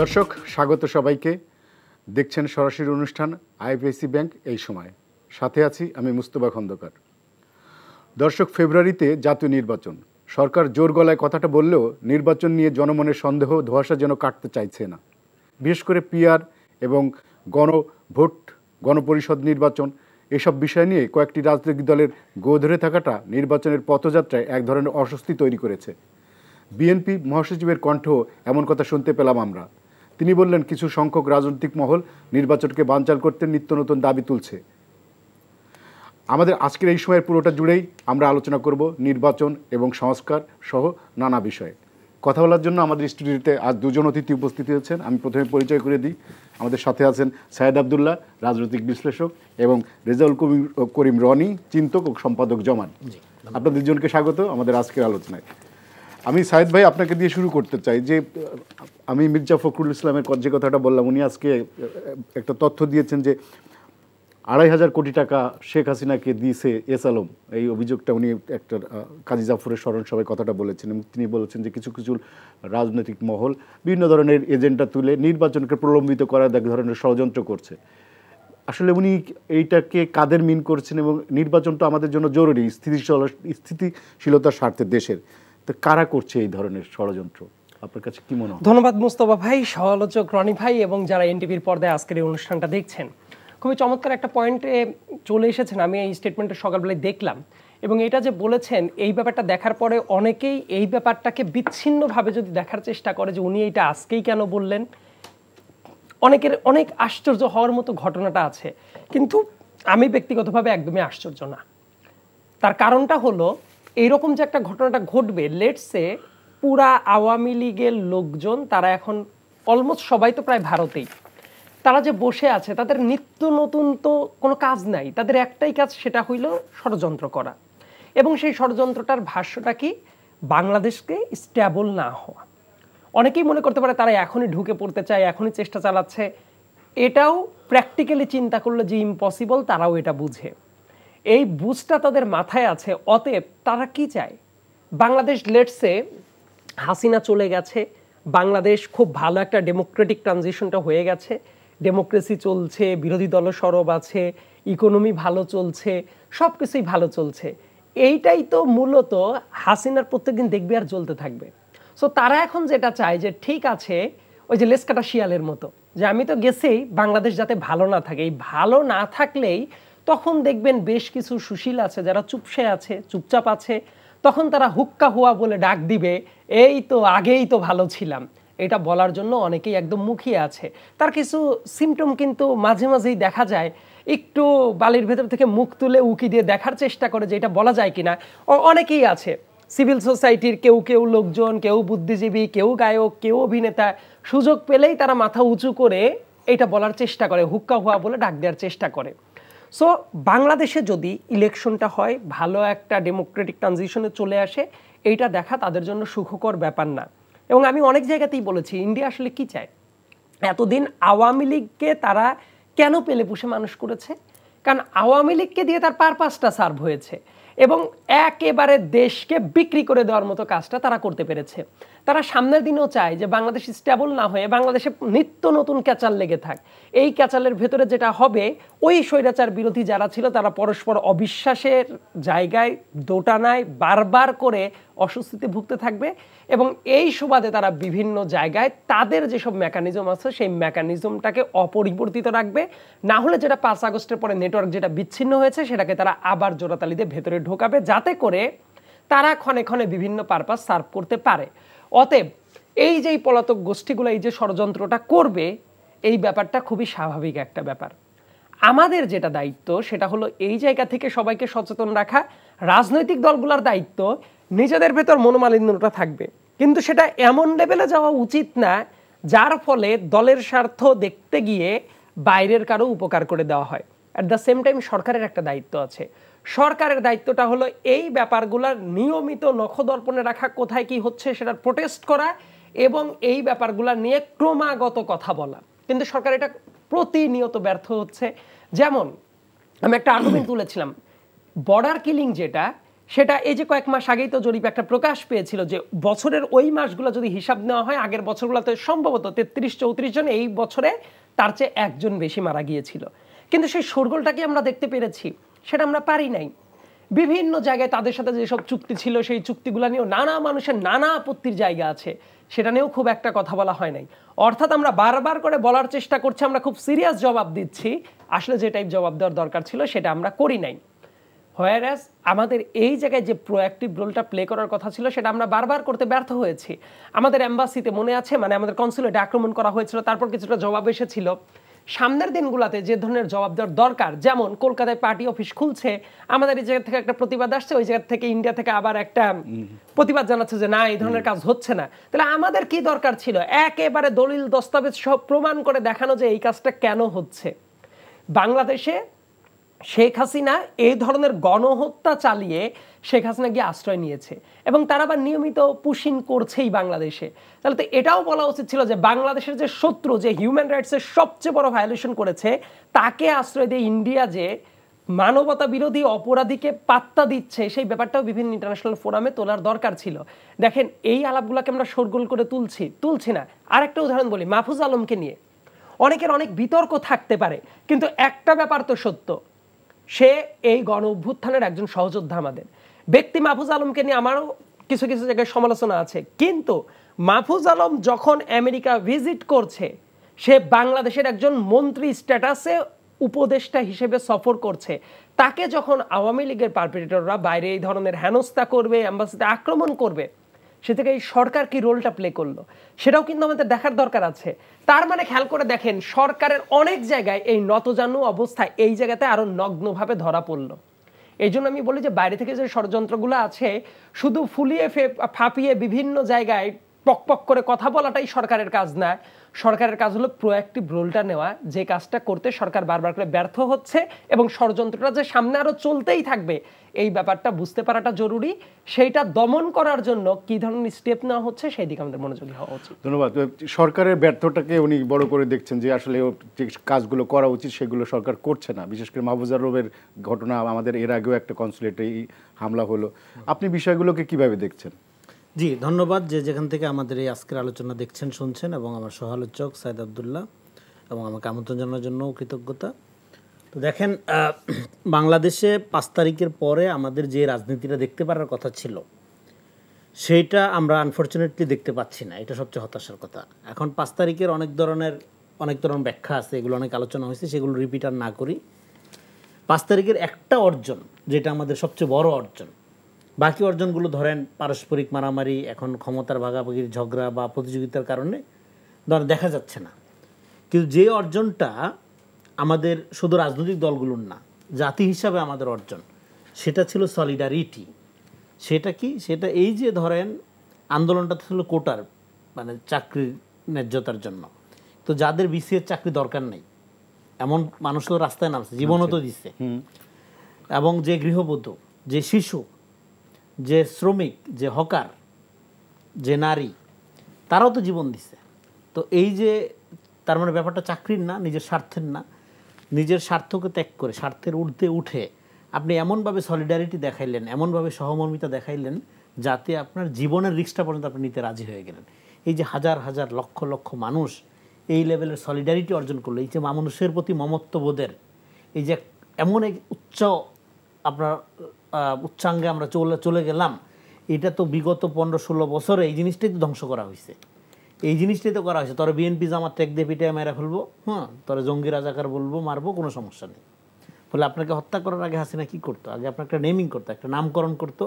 দর্শক স্বাগত সবাইকে। দেখছেন সরাসরি অনুষ্ঠান আইএফএসি ব্যাংক এই সময়। সাথে আছি আমি মুস্তফা খন্দকার। দর্শক, ফেব্রুয়ারিতে জাতীয় নির্বাচন। সরকার জোর গলায় কথাটা বললেও নির্বাচন নিয়ে জনমনের সন্দেহ ধোঁয়াশা যেন কাটতে চাইছে না। বিশেষ করে পিআর এবং গণভোট, গণপরিষদ নির্বাচন এসব বিষয় নিয়ে কয়েকটি রাজনৈতিক দলের গো ধরে থাকাটা নির্বাচনের পথযাত্রায় এক ধরনের অস্বস্তি তৈরি করেছে। বিএনপি মহাসচিবের কণ্ঠ এমন কথা শুনতে পেলাম আমরা। তিনি বললেন, কিছু সংখ্যক রাজনৈতিক মহল নির্বাচনকে বানচাল করতে নিত্য নতুন দাবি তুলছে। আমাদের আজকের এই সময়ের পুরোটা জুড়েই আমরা আলোচনা করব নির্বাচন এবং সংস্কার সহ নানা বিষয়ে। কথা বলার জন্য আমাদের স্টুডিওতে আজ দুজন অতিথি উপস্থিত হয়েছেন। আমি প্রথমে পরিচয় করে দিই। আমাদের সাথে আছেন সায়েদ আবদুল্লাহ, রাজনৈতিক বিশ্লেষক, এবং রেজাউল করিম রনি, চিন্তক ও সম্পাদক জমান। আপনাদের দুজনকে স্বাগত আমাদের আজকের আলোচনায়। আমি সায়েদ ভাই আপনাকে দিয়ে শুরু করতে চাই যে আমি মির্জা ফখরুল ইসলামের যে কথাটা বললাম, উনি আজকে একটা তথ্য দিয়েছেন যে ২৫০০ কোটি টাকা শেখ হাসিনাকে দিয়েছে এস আলম। এই অভিযোগটা উনি একটা কাজী জাফরের স্মরণ সভায় কথাটা বলেছেন, এবং তিনি বলেছেন যে কিছু কিছু রাজনৈতিক মহল বিভিন্ন ধরনের এজেন্ডা তুলে নির্বাচনকে প্রলম্বিত করার এক ধরনের ষড়যন্ত্র করছে। আসলে উনি এইটাকে কাদের মিন করছেন, এবং নির্বাচন তো আমাদের জন্য জরুরি স্থিতিশীলতার স্বার্থে দেশের, তো কারা করছে এই ধরনের ষড়যন্ত্র? আপনার কাছে কি মনে হয়? ধন্যবাদ মুস্তফা ভাই, সমালোচক রনি ভাই এবং যারা এনটিভির পর্দায় আজকের এই অনুষ্ঠানটা দেখছেন। খুবই চমৎকার একটা পয়েন্টে চলে এসেছেন। আমি এই স্টেটমেন্টটা সকালবেলায় দেখলাম, এবং এটা যে বলেছেন এই ব্যাপারটা দেখার পরে অনেকেই এই ব্যাপারটাকে বিচ্ছিন্নভাবে যদি দেখার চেষ্টা করে যে উনি এইটা আজকেই কেন বললেন, অনেকের অনেক আশ্চর্য হওয়ার মতো ঘটনাটা আছে। কিন্তু আমি ব্যক্তিগতভাবে একদমই আশ্চর্য না। তার কারণটা হলো, এইরকম যে একটা ঘটনাটা ঘটবে, লেটসে পুরা আওয়ামী লীগের লোকজন তারা এখন অলমোস্ট সবাই তো প্রায় ভারতেই, তারা যে বসে আছে তাদের নিত্য নতুন তো কোনো কাজ নাই, তাদের একটাই কাজ, সেটা হইল ষড়যন্ত্র করা। এবং সেই ষড়যন্ত্রটার ভাষ্যটা কি? বাংলাদেশকে স্ট্যাবল না হওয়া। অনেকেই মনে করতে পারে তারা এখনই ঢুকে পড়তে চায়, এখনই চেষ্টা চালাচ্ছে। এটাও প্র্যাকটিক্যালি চিন্তা করলে যে ইম্পসিবল, তারাও এটা বুঝে। এই বুঝটা তাদের মাথায় আছে। অতএব তারা কি চায়? বাংলাদেশ, লেটসে হাসিনা চলে গেছে, বাংলাদেশ খুব ভালো একটা ডেমোক্রেটিক ট্রানজিশনটা হয়ে গেছে, ডেমোক্রেসি চলছে, বিরোধী দল সরব আছে, ইকোনমি ভালো চলছে, সব কিছুই ভালো চলছে। এইটাই তো মূলত হাসিনার প্রত্যেকদিন দেখবে আর চলতে থাকবে। সো তারা এখন যেটা চায় যে ঠিক আছে, ওই যে লেসকাটা শিয়ালের মতো, যে আমি তো গেছেই, বাংলাদেশ যাতে ভালো না থাকে। এই ভালো না থাকলেই তখন দেখবেন বেশ কিছু সুশীল আছে যারা চুপসে আছে, চুপচাপ আছে, তখন তারা হুক্কা হুয়া বলে ডাক দিবে, এই তো আগেই তো ভালো ছিলাম। এটা বলার জন্য অনেকেই একদম মুখিয়ে আছে। তার কিছু সিমটম কিন্তু মাঝে মাঝেই দেখা যায়, একটু বালির ভেতর থেকে মুখ তুলে উকি দিয়ে দেখার চেষ্টা করে যে এটা বলা যায় কিনা। অনেকেই আছে সিভিল সোসাইটির কেউ কেউ লোকজন, কেউ বুদ্ধিজীবী, কেউ গায়ক, কেউ অভিনেতা, সুযোগ পেলেই তারা মাথা উঁচু করে এটা বলার চেষ্টা করে, হুক্কা হুয়া বলে ডাক দেওয়ার চেষ্টা করে। সো বাংলাদেশে যদি ইলেকশনটা হয়, ভালো একটা ডেমোক্রেটিক ট্রানজিশনে চলে আসে, এইটা দেখা তাদের জন্য সুখকর ব্যাপার না। এবং আমি অনেক জায়গাতেই বলেছি, ইন্ডিয়া আসলে কি চায়। এতদিন আওয়ামী লীগকে তারা কেন পেলে পুষে মানুষ করেছে? কারণ আওয়ামী লীগকে দিয়ে তার পারপাসটা সার্ভ হয়েছে, এবং একেবারে দেশকে বিক্রি করে দেওয়ার মতো কাজটা তারা করতে পেরেছে। তারা সামনের দিনেও চায় যে বাংলাদেশ স্টেবল না হয়ে বাংলাদেশে নিত্য নতুন ক্যাচাল লেগে থাক। এই ক্যাচালের ভেতরে যেটা হবে, ওই স্বৈরাচার বিরোধী যারা ছিল তারা পরস্পর অবিশ্বাসের জায়গায় দোটানায় বারবার করে অস্বস্তিতে ভুগতে থাকবে, এবং এই সুবাদে তারা বিভিন্ন জায়গায় তাদের যেসব মেকানিজম আছে সেই মেকানিজমটাকে অপরিবর্তিত রাখবে। না হলে যেটা ৫ আগস্টের পরে নেটওয়ার্ক যেটা বিচ্ছিন্ন হয়েছে, সেটাকে তারা আবার জোড়াতালিতে ভেতরে ঢোকাবে, যাতে করে তারা ক্ষণে ক্ষণে বিভিন্ন পারপাস সার্ভ করতে পারে। অতএব এই যে পলাতক গোষ্ঠীগুলো এই যে ষড়যন্ত্রটা করবে, এই ব্যাপারটা খুবই স্বাভাবিক একটা ব্যাপার। আমাদের যেটা দায়িত্ব সেটা হলো এই জায়গা থেকে সবাইকে সচেতন রাখা। রাজনৈতিক দলগুলোর দায়িত্ব, নিজেদের ভেতর মনোমালিন্যটা থাকবে, কিন্তু সেটা এমন লেভেলে যাওয়া উচিত না যার ফলে দলের স্বার্থ দেখতে গিয়ে বাইরের কারো উপকার করে দেওয়া হয়। অ্যাট দ্য সেম টাইম সরকারের একটা দায়িত্ব আছে। সরকারের দায়িত্বটা হলো এই ব্যাপারগুলোর নিয়মিত নখদর্পণে রাখা, কোথায় কি হচ্ছে সেটার প্রোটেস্ট করা, এবং এই ব্যাপারগুলো নিয়ে ক্রমাগত কথা বলা। কিন্তু সরকার এটা প্রতিনিয়ত ব্যর্থ হচ্ছে। যেমন আমি একটা আর্গুমেন্ট তুলেছিলাম, বর্ডার কিলিং যেটা, সেটা এই যে কয়েক মাস আগেই তো জরিপ একটা প্রকাশ পেয়েছিল যে বছরের ওই মাসগুলো যদি হিসাব নেওয়া হয় আগের বছরগুলোতে সম্ভবত 33-34 জন, এই বছরে তার চেয়ে একজন বেশি মারা গিয়েছিল। কিন্তু সেই শোরগোলটাকে আমরা দেখতে পেরেছি, সেটা আমরা পারি নাই। বিভিন্ন জায়গায় তাদের সাথে যেসব চুক্তি ছিল সেই চুক্তিগুলো নিয়েও নানা মানুষের নানা আপত্তির জায়গা আছে, সেটা নিয়েও খুব একটা কথা বলা হয় নাই। অর্থাৎ আমরা বারবার করে বলার চেষ্টা করছি আমরা খুব সিরিয়াস জবাব দিচ্ছি, আসলে যে টাইপ জবাব দেওয়ার দরকার ছিল সেটা আমরা করি নাই। হোয়ারাস আমাদের এই জায়গায় যে প্রোঅ্যাক্টিভ রোলটা প্লে করার কথা ছিল সেটা আমরা বারবার করতে ব্যর্থ হয়েছি। আমাদের এম্বাসিতে মনে আছে, মানে আমাদের কনসুলেটে আক্রমণ করা হয়েছিল, তারপর কিছুটা জবাব এসেছিল। সামনের দিনগুলোতে যে ধরনের জবাব দেওয়ার দরকার, যেমন কলকাতায় পার্টি অফিস খুলছে, আমাদের এই জায়গা থেকে একটা প্রতিবাদ আসছে, ওই জায়গা থেকে ইন্ডিয়া থেকে আবার একটা প্রতিবাদ জানাচ্ছে যে না এই ধরনের কাজ হচ্ছে না। তাহলে আমাদের কি দরকার ছিল একেবারে দলিল দস্তাবেজ সব প্রমাণ করে দেখানো যে এই কাজটা কেন হচ্ছে। বাংলাদেশে শেখ হাসিনা এই ধরনের গণহত্যা চালিয়ে শেখ হাসিনা গিয়ে আশ্রয় নিয়েছে এবং তারা আবার নিয়মিত পুশিং করছেই বাংলাদেশে। তাহলে তো এটাও বলা উচিত ছিল যে বাংলাদেশের যে শত্রু, যে হিউম্যান রাইটসের সবচেয়ে বড় ভায়োলেশন করেছে, তাকে আশ্রয় দিয়ে ইন্ডিয়া যে মানবতা বিরোধী অপরাধীকে পাত্তা দিচ্ছে, সেই ব্যাপারটাও বিভিন্ন ইন্টারন্যাশনাল ফোরামে তোলার দরকার ছিল। দেখেন এই আলাপগুলোকে আমরা শোরগোল করে তুলছি না। আরেকটা উদাহরণ বলি, মাহফুজ আলমকে নিয়ে অনেকের অনেক বিতর্ক থাকতে পারে, কিন্তু একটা ব্যাপার তো সত্য, সে এই গণ অভ্যুত্থানের একজন সহযোদ্ধা। আমাদের ব্যক্তি মাহফুজ আলমকে নিয়ে আমারও কিছু কিছু জায়গায় সমালোচনা আছে, কিন্তু মাহফুজ আলম যখন আমেরিকা ভিজিট করছে, সে বাংলাদেশের একজন মন্ত্রী স্ট্যাটাসে উপদেষ্টা হিসেবে সফর করছে। তাকে যখন আওয়ামী লীগের পারপেট্রেটররা বাইরে এই ধরনের হেনস্থা করবে, এম্বাসিতে আক্রমণ করবে, সে থেকে এই সরকার কি রোলটা প্লে করলো সেটাও কিন্তু আমাদের দেখার দরকার আছে। তার মানে খেয়াল করে দেখেন, সরকারের অনেক জায়গায় এই নতজানু অবস্থায় এই জায়গাতে আরো নগ্নভাবে ধরা পড়লো। এই জন্য আমি বলি যে বাইরে থেকে যে ষড়যন্ত্রগুলো আছে, শুধু ফুলিয়ে ফাঁপিয়ে বিভিন্ন জায়গায় পক করে কথা বলাটাই সরকারের কাজ না। সরকারের কাজ হলো প্রোঅ্যাক্টিভ রোলটা নেওয়া, যে কাজটা করতে সরকার বারবার করে ব্যর্থ হচ্ছে এবং ষড়যন্ত্রটা যে সামনে আরো চলতেই থাকবে এই ব্যাপারটা বুঝতে পারাটা জরুরি। সেইটা দমন করার জন্য কি ধরনের স্টেপ নেওয়া হচ্ছে সেই দিকে আমাদের মনোযোগী হওয়া উচিত। ধন্যবাদ। সরকারের ব্যর্থতাকে উনি বড় করে দেখছেন যে আসলে যে কাজগুলো করা উচিত সেগুলো সরকার করছে না। বিশেষ করে মাহফুজ আলমের ঘটনা, আমাদের এর আগেও একটা কনসুলেটে হামলা হলো। আপনি বিষয়গুলোকে কিভাবে দেখছেন? জি ধন্যবাদ, যে যেখান থেকে আমাদের এই আজকের আলোচনা দেখছেন শুনছেন, এবং আমার সহ-আলোচক সাইদ আব্দুল্লাহ এবং আমাকে আমন্ত্রণ জানানোর জন্য কৃতজ্ঞতা। তো দেখেন, বাংলাদেশে 5 তারিখের পরে আমাদের যে রাজনীতিটা দেখতে পারার কথা ছিল সেইটা আমরা আনফরচুনেটলি দেখতে পাচ্ছি না। এটা সবচেয়ে হতাশার কথা। এখন 5 তারিখের অনেক ধরনের ব্যাখ্যা আছে, এগুলো অনেক আলোচনা হয়েছে, সেগুলো রিপিট আর না করি। 5 তারিখের একটা অর্জন, যেটা আমাদের সবচেয়ে বড় অর্জন, বাকি অর্জনগুলো ধরেন পারস্পরিক মারামারি, এখন ক্ষমতার ভাগাভাগির ঝগড়া বা প্রতিযোগিতার কারণে দেখা যাচ্ছে না। কিন্তু যে অর্জনটা আমাদের শুধু রাজনৈতিক দলগুলোর না, জাতি হিসাবে আমাদের অর্জন, সেটা ছিল সলিডারিটি। সেটা কি? সেটা এই যে ধরেন আন্দোলনটা ছিল কোটার, মানে চাকরির ন্যায্যতার জন্য। তো যাদের বিসিএস চাকরি দরকার নেই এমন মানুষ তো রাস্তায় নামছে, জীবনও তো দিচ্ছে। এবং যে গৃহবধূ, যে শিশু, যে শ্রমিক, যে হকার, যে নারী, তারাও তো জীবন দিচ্ছে। তো এই যে তার মানে ব্যাপারটা চাকরির না, নিজের স্বার্থের না, নিজের স্বার্থকে ত্যাগ করে স্বার্থের ঊর্ধ্বে উঠে আপনি এমনভাবে সলিডারিটি দেখাইলেন, এমনভাবে সহমর্মিতা দেখাইলেন, যাতে আপনার জীবনের রিস্কটা পর্যন্ত আপনি নিতে রাজি হয়ে গেলেন। এই যে হাজার হাজার লক্ষ লক্ষ মানুষ এই লেভেলের সলিডারিটি অর্জন করলো, এই যে মানুষের প্রতি মমত্ববোধের এই যে এমন এক আপনার উচ্চাঙ্গে আমরা চলে গেলাম, এটা তো বিগত 15-16 বছরে এই জিনিসটাই তো ধ্বংস করা হয়েছে। এই জিনিসটাই তো করা হয়েছে। তোরা বিএনপি জামাত ত্যাগ দিয়ে পিটায় মেরা ফেলবো, তোরা জঙ্গি রাজাকার বলবো, মারবো, কোনো সমস্যা নেই। ফলে আপনাকে হত্যা করার আগে হাসিনা কি করতো? আগে আপনার একটা নেমিং করতো, একটা নামকরণ করতো,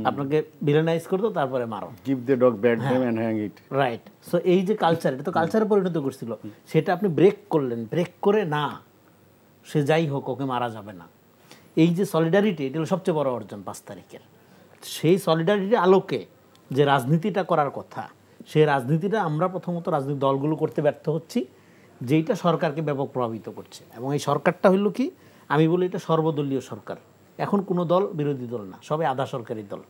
আপনাকে ভিলেনাইজ করতো, তারপরে মারো, give the dog bad name and hang it. Right. So এই যে কালচার, এটা তো কালচারে পরিণত করছিল, সেটা আপনি ব্রেক করলেন। ব্রেক করে না, সে যাই হোক ওকে মারা যাবে না। এই যে সলিডারিটি, এটা হলো সবচেয়ে বড় অর্জন 5 তারিখের। সেই সলিডারিটির আলোকে যে রাজনীতিটা করার কথা, সেই রাজনীতিটা আমরা প্রথমত রাজনৈতিক দলগুলো করতে ব্যর্থ হচ্ছি, যেইটা সরকারকে ব্যাপক প্রভাবিত করছে। এবং এই সরকারটা হইল কি, আমি বলি এটা সর্বদলীয় সরকার। এখন কোনো দল বিরোধী দল না, সবাই আধা সরকারি দল,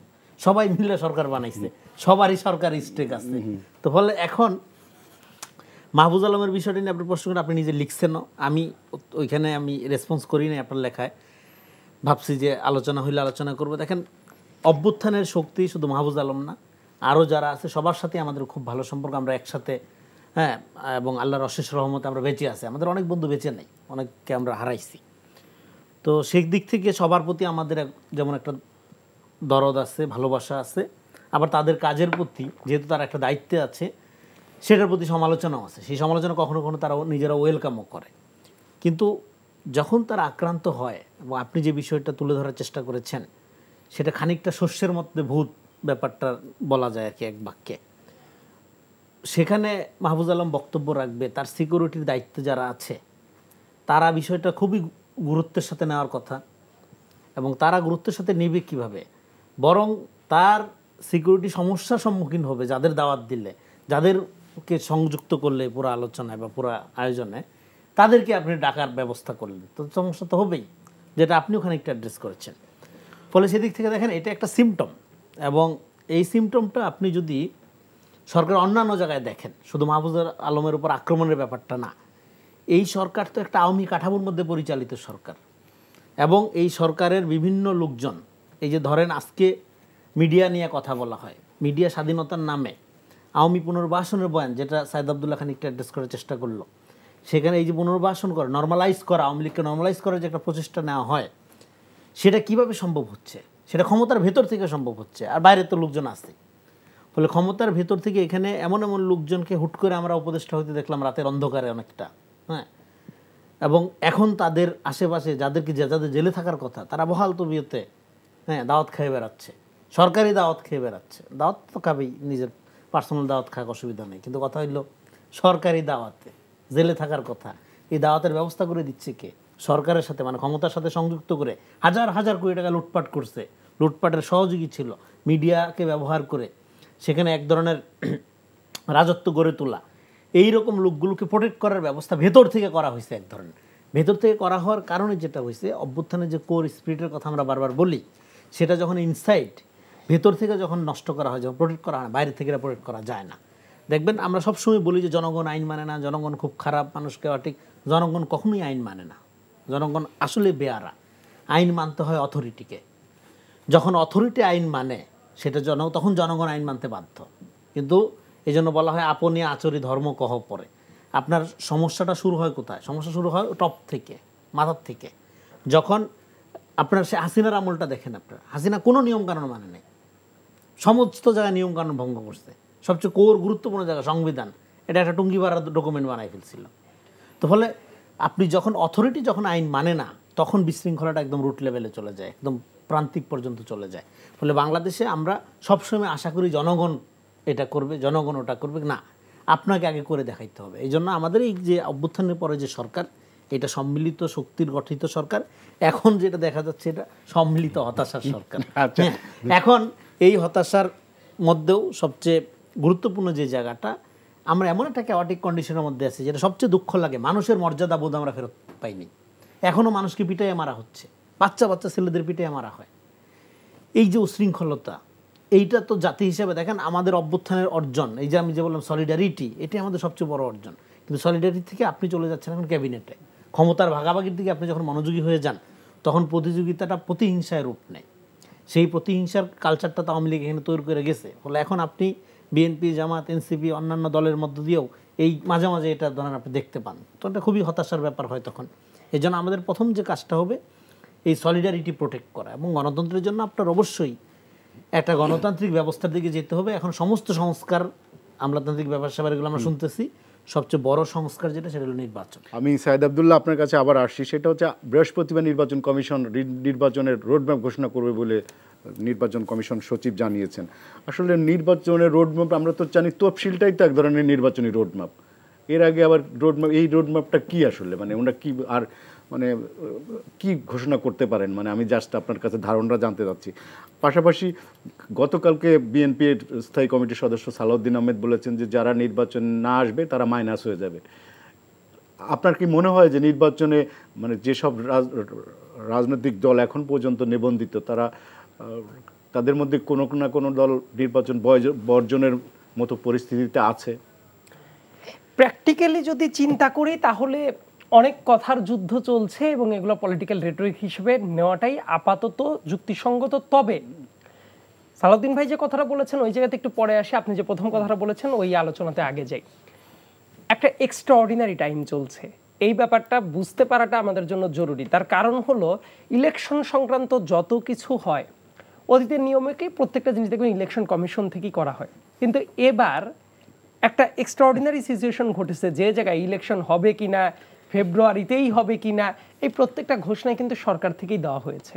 সবাই মিলে সরকার বানাইছে, সবারই সরকারি স্টেক আছে। তো ফলে এখন মাহফুজ আলমের বিষয়টা নিয়ে আপনার প্রশ্ন করে আপনি নিজে লিখছেনও, আমি ওইখানে রেসপন্স করি নাই আপনার লেখায়, ভাবছি যে আলোচনা হইলে আলোচনা করবো। দেখেন অভ্যুত্থানের শক্তি শুধু মাহফুজ আলম না, আরও যারা আছে সবার সাথে আমাদের খুব ভালো সম্পর্ক, আমরা একসাথে, হ্যাঁ, এবং আল্লাহর অশেষ রহমতে আমরা বেঁচে আছি। আমাদের অনেক বন্ধু বেঁচে নেই, অনেককে আমরা হারাইছি। তো সেই দিক থেকে সবার প্রতি আমাদের যেমন একটা দরদ আছে, ভালোবাসা আছে, আবার তাদের কাজের প্রতি যেহেতু তারা একটা দায়িত্বে আছে সেটার প্রতি সমালোচনাও আছে। সেই সমালোচনা কখনো কখনো তারা নিজেরা ওয়েলকামও করে। কিন্তু যখন তারা আক্রান্ত হয়, এবং আপনি যে বিষয়টা তুলে ধরার চেষ্টা করেছেন সেটা খানিকটা শস্যের মধ্যে ভূত ব্যাপারটা বলা যায় আর কি এক বাক্যে। সেখানে মাহফুজ আলম বক্তব্য রাখবে, তার সিকিউরিটির দায়িত্বে যারা আছে তারা বিষয়টা খুবই গুরুত্বের সাথে নেওয়ার কথা। এবং তারা গুরুত্বের সাথে নেবে কিভাবে, বরং তার সিকিউরিটি সমস্যার সম্মুখীন হবে যাদের দাওয়াত দিলে, যাদেরকে সংযুক্ত করলে পুরো আলোচনায় বা পুরো আয়োজনে তাদেরকে আপনি ডাকার ব্যবস্থা করলেন, তো সমস্যা তো হবেই, যেটা আপনি ওখানে একটা অ্যাড্রেস করেছেন। ফলে সেদিক থেকে দেখেন এটা একটা সিমটম, এবং এই সিমটমটা আপনি যদি সরকার অন্যান্য জায়গায় দেখেন, শুধু মাহফুজ আলমের উপর আক্রমণের ব্যাপারটা না, এই সরকার তো একটা আওয়ামী কাঠামোর মধ্যে পরিচালিত সরকার, এবং এই সরকারের বিভিন্ন লোকজন, এই যে ধরেন আজকে মিডিয়া নিয়ে কথা বলা হয়, মিডিয়া স্বাধীনতার নামে আওয়ামী পুনর্বাসনের বয়ান, যেটা সাইদ আব্দুল্লাহ খানিকটা অ্যাড্রেস করার চেষ্টা করলো, সেখানে এই যে পুনর্বাসন করা, নর্মালাইজ করা, আওয়ামী লীগকে নর্মালাইজ করার যে একটা প্রচেষ্টা নেওয়া হয়, সেটা কিভাবে সম্ভব হচ্ছে? সেটা ক্ষমতার ভেতর থেকে সম্ভব হচ্ছে, আর বাইরে তো লোকজন আছে। ফলে ক্ষমতার ভেতর থেকে এখানে এমন এমন লোকজনকে হুট করে আমরা উপদেষ্টা হইতে দেখলাম রাতের অন্ধকারে অনেকটা, হ্যাঁ, এবং এখন তাদের আশেপাশে যাদেরকে যাদের জেলে থাকার কথা তারা বহাল তবিয়তে, হ্যাঁ, দাওয়াত খেয়ে বেড়াচ্ছে, সরকারি দাওয়াত খেয়ে বেড়াচ্ছে। দাওয়াত তো খাবেই, নিজের পার্সোনাল দাওয়াত খাওয়ার অসুবিধা নেই, কিন্তু কথা হইলো সরকারি দাওয়াতে জেলে থাকার কথা, এই দাওয়াতের ব্যবস্থা করে দিচ্ছে কে? সরকারের সাথে, মানে ক্ষমতার সাথে সংযুক্ত করে হাজার হাজার কোটি টাকা লুটপাট করছে, লুটপাটের সহযোগী ছিল, মিডিয়াকে ব্যবহার করে সেখানে এক ধরনের রাজত্ব গড়ে তোলা। এই রকম লোকগুলোকে প্রোটেক্ট করার ব্যবস্থা ভেতর থেকে করা হয়েছে এক ধরনের। ভেতর থেকে করা হওয়ার কারণে যেটা হয়েছে, অভ্যুত্থানের যে কোর স্পিরিটের কথা আমরা বারবার বলি, সেটা যখন ইনসাইড ভেতর থেকে যখন নষ্ট করা হয়, যখন প্রোটেক্ট করা হয়, বাইরে থেকে প্রোটেক্ট করা যায় না। দেখবেন আমরা সবসময় বলি যে জনগণ আইন মানে না, জনগণ খুব খারাপ, মানুষকে ঠিক, জনগণ কখনোই আইন মানে না। জনগণ আসলে বেয়ারা। আইন মানতে হয় অথরিটিকে। যখন অথরিটি আইন মানে সেটা তখন জনগণ আইন মানতে বাধ্য। কিন্তু এই জন্য বলা হয় আপনি আচরি ধর্ম কহ পরে। আপনার সমস্যাটা শুরু হয় কোথায়? সমস্যা শুরু হয় টপ থেকে, মাথার থেকে। যখন আপনার সে হাসিনার আমলটা দেখেন, আপনার হাসিনা কোনো নিয়মকানুন মানে নেই, সমস্ত জায়গায় নিয়মকানুন ভঙ্গ করছে। সবচেয়ে গুরুত্বপূর্ণ জায়গা সংবিধান, এটা একটা টুঙ্গি ভাড়ার ডকুমেন্ট বানাই ফেলছিল। তো ফলে আপনি যখন অথরিটি যখন আইন মানে না, তখন বিশৃঙ্খলাটা একদম রুট লেভেলে চলে যায়, একদম প্রান্তিক পর্যন্ত চলে যায়। ফলে বাংলাদেশে আমরা সবসময় আশা করি জনগণ এটা করবে, জনগণ ওটা করবে না, আপনাকে আগে করে দেখাইতে হবে। এই জন্য আমাদের এই যে অভ্যুত্থানের পরে যে সরকার, এটা সম্মিলিত শক্তির গঠিত সরকার। এখন যেটা দেখা যাচ্ছে এটা সম্মিলিত হতাশার সরকার। এখন এই হতাশার মধ্যেও সবচেয়ে গুরুত্বপূর্ণ যে জায়গাটা, আমরা এমন একটা ক্যাওয়াটিক কন্ডিশনের মধ্যে আছি যেটা সবচেয়ে দুঃখ লাগে, মানুষের মর্যাদা বোধ আমরা ফেরত পাইনি। এখনও মানুষকে পিটাইয়ে মারা হচ্ছে, বাচ্চা বাচ্চা ছেলেদের পিটাইয়ে মারা হয়। এই যে উশৃঙ্খলতা, এইটা তো জাতি হিসেবে দেখেন আমাদের অভ্যুত্থানের অর্জন, এই যে আমি যে বললাম সলিডারিটি, এটাই আমাদের সবচেয়ে বড় অর্জন। কিন্তু সলিডারিটি থেকে আপনি চলে যাচ্ছেন এখন ক্যাবিনেটে, ক্ষমতার ভাগাভাগির দিকে আপনি যখন মনোযোগী হয়ে যান, তখন প্রতিযোগিতাটা প্রতিহিংসায় রূপ নেয়। সেই প্রতিহিংসার কালচারটা তো আওয়ামী লীগ এখানে তৈরি করে গেছে। ফলে এখন আপনি বিএনপি, জামাত, এনসিপি, অন্যান্য দলের মধ্য দিয়েও এই মাঝে মাঝে এটা ধরেন আপনি দেখতে পান, তো এটা খুবই হতাশার ব্যাপার হয় তখন। এই জন্য আমাদের প্রথম যে কাজটা হবে এই সলিডারিটি প্রোটেক্ট করা, এবং গণতন্ত্রের জন্য আপনার অবশ্যই একটা গণতান্ত্রিক ব্যবস্থার দিকে যেতে হবে। এখন সমস্ত সংস্কার, আমলাতান্ত্রিক ব্যাপার স্যাপার এগুলো আমরা শুনতেছি, সবচেয়ে বড় সংস্কার যেটা সেটা হলো নির্বাচন। আমি সাইদ আব্দুল্লাহ আপনার কাছে আবার আসছি, সেটা হচ্ছে বৃহস্পতিবার নির্বাচন কমিশন নির্বাচনের রোডম্যাপ ঘোষণা করবে বলে নির্বাচন কমিশন সচিব জানিয়েছেন। আসলে নির্বাচনের রোডম্যাপ আমরা তো জানি, তফসিলটাই তো এক ধরনের নির্বাচনী রোডম্যাপ। এর আগে আবার রোডম্যাপ, এই রোডম্যাপটা কি আসলে, মানে ওনারা কি আর মানে কি ঘোষণা করতে পারেন, মানে আমি জাস্ট আপনার কাছে ধারণা জানতে চাচ্ছি। পাশাপাশি গতকালকে বিএনপির স্থায়ী কমিটির সদস্য সালাউদ্দিন আহমেদ বলেছেন যে যারা নির্বাচন না আসবে তারা মাইনাস হয়ে যাবে। আপনার কি মনে হয় যে নির্বাচনে মানে যেসব রাজনৈতিক দল এখন পর্যন্ত নিবন্ধিত, তাদের মধ্যে কোনো না কোনো দল নির্বাচন বর্জনের মতো পরিস্থিতিতে আছে? প্র্যাকটিক্যালি যদি চিন্তা করি তাহলে অনেক কথার যুদ্ধ চলছে, এবং এগুলো পলিটিক্যাল রেটরিক হিসেবে নেওয়াটাই আপাতত যুক্তিসঙ্গত। তবে সালাউদ্দিন ভাই যে কথাটা বলেছেন ওই জায়গাতে একটু পরে আসে, আপনি যে প্রথম কথাটা বলেছেন ওই আলোচনাতে আগে যাই। একটা এক্সট্রাঅর্ডিনারি টাইম চলছে, এই ব্যাপারটা বুঝতে পারাটা আমাদের জন্য জরুরি। তার কারণ হলো ইলেকশন সংক্রান্ত যত কিছু হয় অতীতের নিয়মেকেই প্রত্যেকটা জিনিস দেখবেন ইলেকশন কমিশন থেকেই করা হয়, কিন্তু এবার একটা এক্সট্রাঅর্ডিনারি সিচুয়েশন ঘটেছে যে জায়গায় ইলেকশন হবে কিনা, ফেব্রুয়ারিতেই হবে কিনা, এই প্রত্যেকটা ঘোষণায় কিন্তু সরকার থেকেই দেওয়া হয়েছে।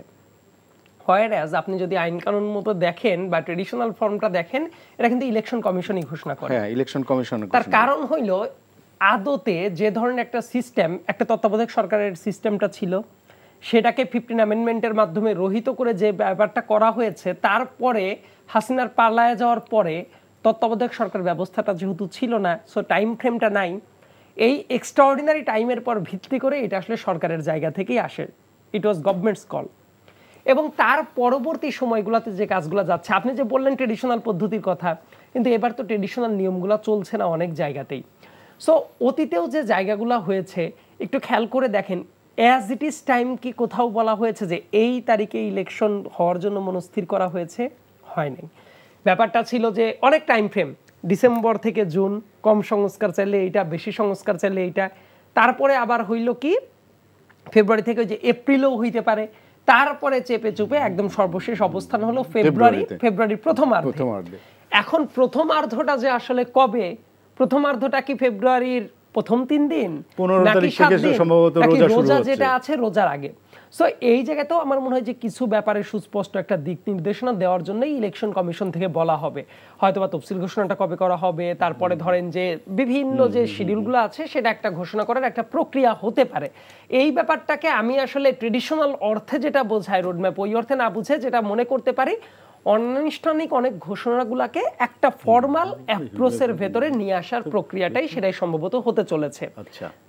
হোয়ারঅ্যাজ আপনি যদি আইন কানুন মতো দেখেন বা ট্রেডিশনাল ফর্মটা দেখেন, এটা কিন্তু ইলেকশন কমিশনই ঘোষণা করে। হ্যাঁ, ইলেকশন কমিশন। তার কারণ হইল আদতে যে ধরনের একটা সিস্টেম, একটা তত্ত্বাবধায়ক সরকারের সিস্টেমটা ছিল, সেটাকে 15 অ্যামেন্ডমেন্টের মাধ্যমে রহিত করে যে ব্যাপারটা করা হয়েছে, তারপরে হাসিনার পালায় যাওয়ার পরে তত্ত্বাবধায়ক সরকার ব্যবস্থাটা যেহেতু ছিল না, সো টাইম ফ্রেমটা নাই। এই এক্সট্রাঅর্ডিনারি টাইমের পর ভিত্তি করে এটা আসলে সরকারের জায়গা থেকেই আসে, ইট ওয়াজ গভর্নমেন্টস কল। এবং তার পরবর্তী সময়গুলোতে যে কাজগুলো যাচ্ছে, আপনি যে বললেন ট্রেডিশনাল পদ্ধতির কথা, কিন্তু এবার তো ট্রেডিশনাল নিয়মগুলো চলছে না অনেক জায়গাতেই। সো অতীতেও যে জায়গাগুলো হয়েছে একটু খেয়াল করে দেখেন, অ্যাজ ইট ইজ টাইম কি কোথাও বলা হয়েছে যে এই তারিখে ইলেকশন হওয়ার জন্য মনস্থির করা হয়েছে? হয় নাই। ব্যাপারটা ছিল যে অনেক টাইম ফ্রেম, ডিসেম্বর থেকে জুন, কম সংস্কার চাইলে এইটা, বেশি সংস্কার চাইলে এইটা, তারপরে আবার হইল কি ফেব্রুয়ারি থেকে যে এপ্রিলেও হইতে পারে, তারপরে চেপে চুপে একদম সর্বশেষ অবস্থান হলো ফেব্রুয়ারির প্রথমার্ধে। এখন প্রথমার্ধটা যে আসলে কবে, প্রথমার্ধটা কি ফেব্রুয়ারির প্রথম 3 দিন, 15 তারিখ থেকে সম্ভবত রোজা যেটা আছে রোজার আগে? সো এই জায়গাতেও আমার মনে হয় যে কিছু ব্যাপারে সুস্পষ্ট একটা দিক নির্দেশনা দেওয়ার জন্যই ইলেকশন কমিশন থেকে বলা হবে। হয়তোবা তফসিল ঘোষণাটা কবে করা হবে, তারপরে ধরেন যে বিভিন্ন যে শিডিউলগুলো আছে সেটা একটা ঘোষণা করার একটা প্রক্রিয়া হতে পারে। এই ব্যাপারটাকে আমি আসলে ট্রেডিশনাল অর্থে যেটা বোঝায় রোডম্যাপ, ওই অর্থে না বুঝে যেটা মনে করতে পারি অনানুষ্ঠানিক অনেক ঘোষণাগুলোকে একটা ফর্মাল অ্যাপ্রোচের ভেতরে নিয়ে আসার প্রক্রিয়াটাই সেটাই সম্ভবত হতে চলেছে।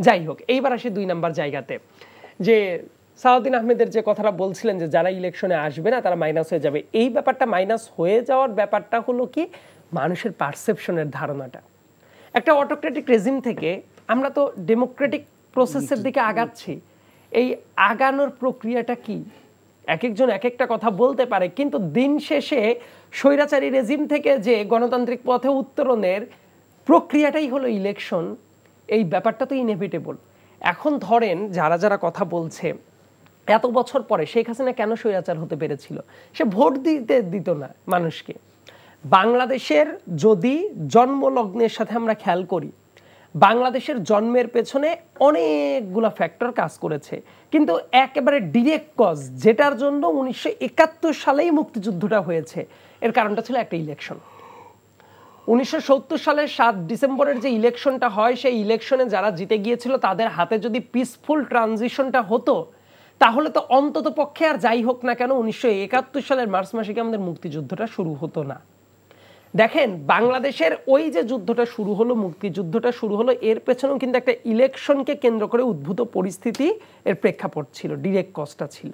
যাই হোক, এইবার আসি 2 নাম্বার জায়গাতে, যে সালাউদ্দিন আহমেদের যে কথাটা বলছিলেন যে যারা ইলেকশনে আসবে না তারা মাইনাস হয়ে যাবে। এই ব্যাপারটা মাইনাস হয়ে যাওয়ার ব্যাপারটা হলো কি মানুষের পারসেপশনের ধারণাটা। একটা অটোক্রেটিক রেজিম থেকে আমরা তো ডেমোক্রেটিক প্রসেসের দিকে আগাচ্ছি। এই আগানোর প্রক্রিয়াটা কি? এক একজন এক একটা কথা বলতে পারে, কিন্তু দিন শেষে স্বৈরাচারী রেজিম থেকে যে গণতান্ত্রিক পথে উত্তরণের প্রক্রিয়াটাই হলো ইলেকশন। এই ব্যাপারটা তো ইনএভিটেবল। এখন ধরেন যারা যারা কথা বলছে, এত বছর পরে শেখ হাসিনা কেন স্বৈরাচার হতে পেরেছিল? সে ভোট দিত না মানুষকে। বাংলাদেশের যদি জন্মলগ্নের সাথে আমরা খেয়াল করি, বাংলাদেশের জন্মের পেছনে অনেকগুলো ফ্যাক্টর কাজ করেছে, কিন্তু একেবারে ডিরেক্ট কজ যেটার জন্য 1971 সালেই মুক্তিযুদ্ধটা হয়েছে, এর কারণটা ছিল একটা ইলেকশন। 1970 সালের 7 ডিসেম্বরের যে ইলেকশনটা হয়, সেই ইলেকশনে যারা জিতে গিয়েছিল তাদের হাতে যদি পিসফুল ট্রানজিশনটা হতো, তাহলে তো অন্তত পক্ষে আর যাই হোক না কেন 1971 সালের মার্চ মাসে কি আমাদের মুক্তিযুদ্ধটা শুরু হতো না। দেখেন বাংলাদেশের ওই যে যুদ্ধটা শুরু হলো, মুক্তিযুদ্ধটা শুরু হলো, এর পেছনেও কিন্তু একটা ইলেকশনকে কেন্দ্র করে উদ্ভূত পরিস্থিতি এর প্রেক্ষাপট ছিল, ডিরেক্ট কজটা ছিল।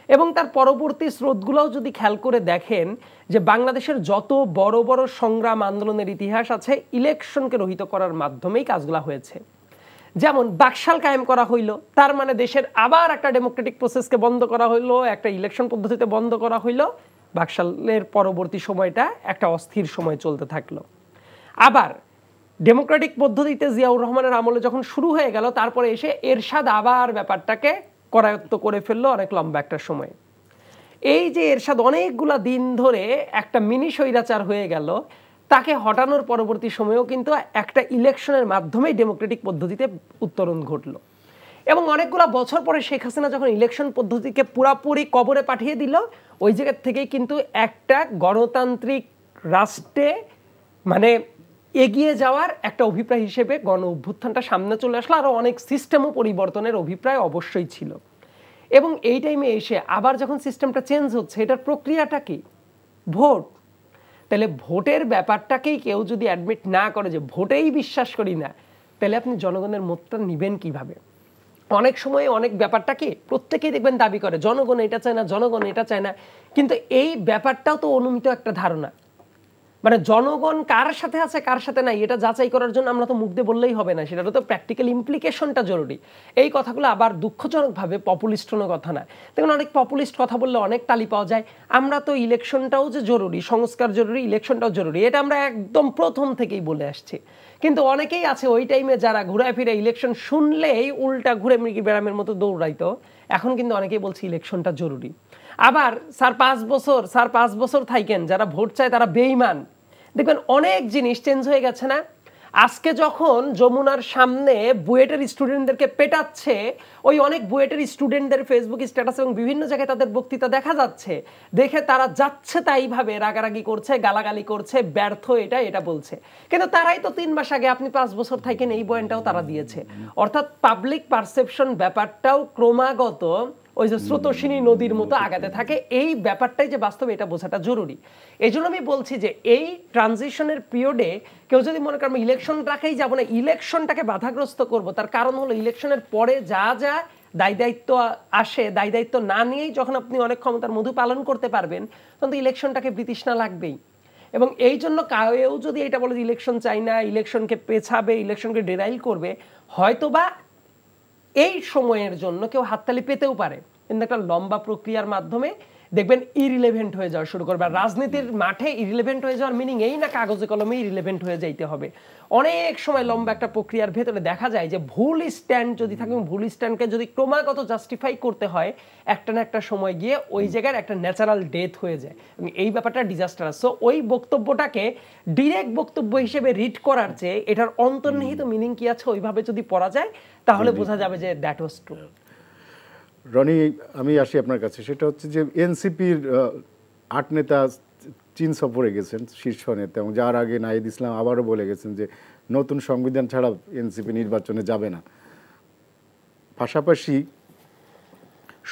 এবং তার পরবর্তী স্রোতগুলোও যদি খেয়াল করে দেখেন যে বাংলাদেশের যত বড় বড় সংগ্রাম আন্দোলনের ইতিহাস আছে, ইলেকশনকে রহিত করার মাধ্যমেই কাজগুলো হয়েছে। যেমন বাকশাল কায়েম করা হইলো, তার মানে দেশের আবার একটা ডেমোক্রেটিক প্রসেসকে বন্ধ করা হইলো, একটা ইলেকশন পদ্ধতিতে বন্ধ করা হইলো। বাকশালের পরবর্তী সময়টা একটা অস্থির সময় চলতে থাকলো। আবার ডেমোক্রেটিক পদ্ধতিতে জিয়াউর রহমানের আমলে যখন শুরু হয়ে গেল, তারপরে এসে এরশাদ আবার ব্যাপারটাকে করায়ত্ত করে ফেললো অনেক লম্বা একটা সময়। এই যে এরশাদ অনেকগুলা দিন ধরে একটা মিনি স্বৈরাচার হয়ে গেল, তাকে হটানোর পরবর্তী সময়েও কিন্তু একটা ইলেকশনের মাধ্যমেই ডেমোক্রেটিক পদ্ধতিতে উত্তরণ ঘটলো। এবং অনেকগুলো বছর পরে শেখ হাসিনা যখন ইলেকশন পদ্ধতিকে পুরাপুরি কবরে পাঠিয়ে দিল, ওই জায়গা থেকেই কিন্তু একটা গণতান্ত্রিক রাষ্ট্রে মানে এগিয়ে যাওয়ার একটা অভিপ্রায় হিসেবে গণ অভ্যুত্থানটা সামনে চলে আসলো। আরও অনেক সিস্টেমও পরিবর্তনের অভিপ্রায় অবশ্যই ছিল। এবং এই টাইমে এসে আবার যখন সিস্টেমটা চেঞ্জ হচ্ছে, এটার প্রক্রিয়াটা কি? ভোট। তাহলে ভোটের ব্যাপারটাকেই কেউ যদি অ্যাডমিট না করে যে ভোটেই বিশ্বাস করি না, তাহলে আপনি জনগণের মতটা নেবেন কিভাবে? অনেক সময় অনেক ব্যাপারটা কি প্রত্যেকেই দেখবেন দাবি করে জনগণ এটা চায় না, জনগণ এটা চায় না, কিন্তু এই ব্যাপারটাও তো অনুমিত একটা ধারণা। মানে জনগণ কার সাথে আছে কার সাথে নাই এটা যাচাই করার জন্য আমরা তো মুখ দিয়ে বললেই হবে না, সেটারও তো প্র্যাকটিক্যাল ইমপ্লিকেশনটা জরুরি। এই কথাগুলো আবার দুঃখজনকভাবে পপুলিস্ট কোনো কথা না। দেখুন অনেক পপুলিস্ট কথা বললে অনেক তালি পাওয়া যায়, আমরা তো ইলেকশনটাও যে জরুরি, সংস্কার জরুরি, ইলেকশনটাও জরুরি, এটা আমরা একদম প্রথম থেকেই বলে আসছি। কিন্তু অনেকেই আছে ওই টাইমে যারা ঘুরায় ফিরে ইলেকশন শুনলেই উল্টা ঘুরে মৃগী ব্যারামের মতো দৌড়াইতো, এখন কিন্তু অনেকেই বলছে ইলেকশনটা জরুরি। আবার স্যার 5 বছর থাকেন যারা ভোট চায় তারা বেঈমান। দেখবেন অনেক জিনিস চেঞ্জ হয়ে গেছে না। আজকে যখন যমুনার সামনে বুয়েটের স্টুডেন্টদেরকে পেটাচ্ছে, ওই অনেক বুয়েটের স্টুডেন্টদের ফেসবুক স্ট্যাটাস এবং বিভিন্ন জায়গায় তাদের বক্তৃতা দেখা যাচ্ছে, দেখে তারা যাচ্ছে তাই ভাবে রাগারাগি করছে, গালাগালি করছে, ব্যর্থ এটা বলছে। কিন্তু তারাই তো 3 মাস আগে আপনি 5 বছর থাকেন এই বয়ানটাও তারা দিয়েছে। অর্থাৎ পাবলিক পারসেপশন ব্যাপারটাও ক্রমাগত ওই যে স্রোতস্বিনী নদীর মতো আগাতে থাকে। এই ব্যাপারটাই যে বাস্তবে এটা বোঝাটা জরুরি। এই জন্য আমি বলছি যে এই ট্রানজিশনের পিরিয়ডে কেউ যদি মনে করেন ইলেকশন রাখাই যাবো না, ইলেকশনটাকে বাধাগ্রস্ত করব, তার কারণ হলো ইলেকশনের পরে যা যা দায় দায়িত্ব আসে, দায় দায়িত্ব না নিয়েই যখন আপনি অনেক ক্ষমতার মধু পালন করতে পারবেন তখন তো ইলেকশনটাকে বিতৃষ্ণা লাগবেই। এবং এই জন্য কেউ যদি এটা বলে যে ইলেকশন চাই না, ইলেকশনকে পেছাবে, ইলেকশনকে ডেরাইল করবে, হয়তোবা এই সময়ের জন্য কেউ হাততালি পেতেও পারে, কিন্তু একটা লম্বা প্রক্রিয়ার মাধ্যমে দেখবেন ইরিলেভেন্ট হয়ে যাওয়া শুরু করবে। আর রাজনীতির মাঠে ইরিলেভেন্ট হয়ে যাওয়ার মিনিং এই না কাগজে কলমে ইরিলেভেন্ট হয়ে যাইতে হবে। অনেক সময় লম্বা একটা প্রক্রিয়ার ভেতরে দেখা যায় যে ভুল স্ট্যান্ড যদি থাকে, ভুল স্ট্যান্ডকে যদি ক্রমাগত জাস্টিফাই করতে হয়, একটা না একটা সময় গিয়ে ওই জায়গার একটা ন্যাচারাল ডেথ হয়ে যায়। এবং এই ব্যাপারটা ডিজাস্টারাস। সো ওই বক্তব্যটাকে ডিরেক্ট বক্তব্য হিসেবে রিড করার চেয়ে এটার অন্তর্নিহিত মিনিং কি আছে ওইভাবে যদি পড়া যায় তাহলে বোঝা যাবে যে দ্যাট ওয়াজ ট্রু। রনি, আমি আসি আপনার কাছে। সেটা হচ্ছে যে এনসিপির 8 নেতা চীন সফরে গেছেন, শীর্ষ নেতা, এবং যার আগে নাহিদ ইসলাম আবারও বলে গেছেন যে নতুন সংবিধান ছাড়া এনসিপি নির্বাচনে যাবে না। পাশাপাশি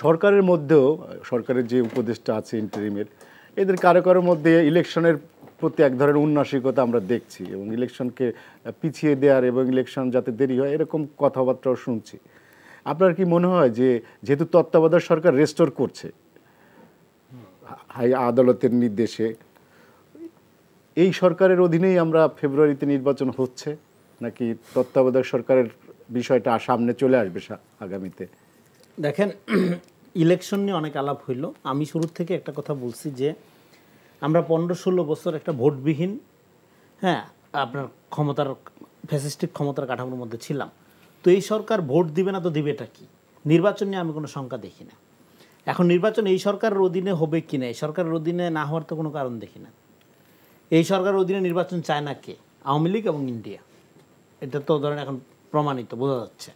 সরকারের মধ্যেও, সরকারের যে উপদেষ্টা আছে ইন্টারিমের, এদের কারো কারোর মধ্যে ইলেকশনের প্রতি এক ধরনের উন্নাসিকতা আমরা দেখছি, এবং ইলেকশনকে পিছিয়ে দেওয়ার এবং ইলেকশন যাতে দেরি হয় এরকম কথাবার্তাও শুনছি। আপনার কি মনে হয় যে যেহেতু তত্ত্বাবধায়ক সরকার রেস্টোর করছে হাই আদালতের নির্দেশে, এই সরকারের অধীনেই আমরা ফেব্রুয়ারিতে নির্বাচন হচ্ছে, নাকি তত্ত্বাবধায়ক সরকারের বিষয়টা সামনে চলে আসবে আগামীতে? দেখেন, ইলেকশন নিয়ে অনেক আলাপ হইল। আমি শুরু থেকে একটা কথা বলছি যে আমরা 15-16 বছর একটা ভোটবিহীন, আপনার ক্ষমতার ফ্যাসিস্টিক ক্ষমতার কাঠামোর মধ্যে ছিলাম। তো এই সরকার ভোট দিবে না তো দিবেটা কি? নির্বাচন নিয়ে আমি কোনো শঙ্কা দেখি না। এখন নির্বাচন এই সরকারের অধীনে হবে কি না, এই সরকারের অধীনে না হওয়ার তো কোনো কারণ দেখি না। এই সরকারের অধীনে নির্বাচন চায় না কে? আওয়ামী লীগ এবং ইন্ডিয়া। এটা তো ধরেন এখন প্রমাণিত, বোঝা যাচ্ছে।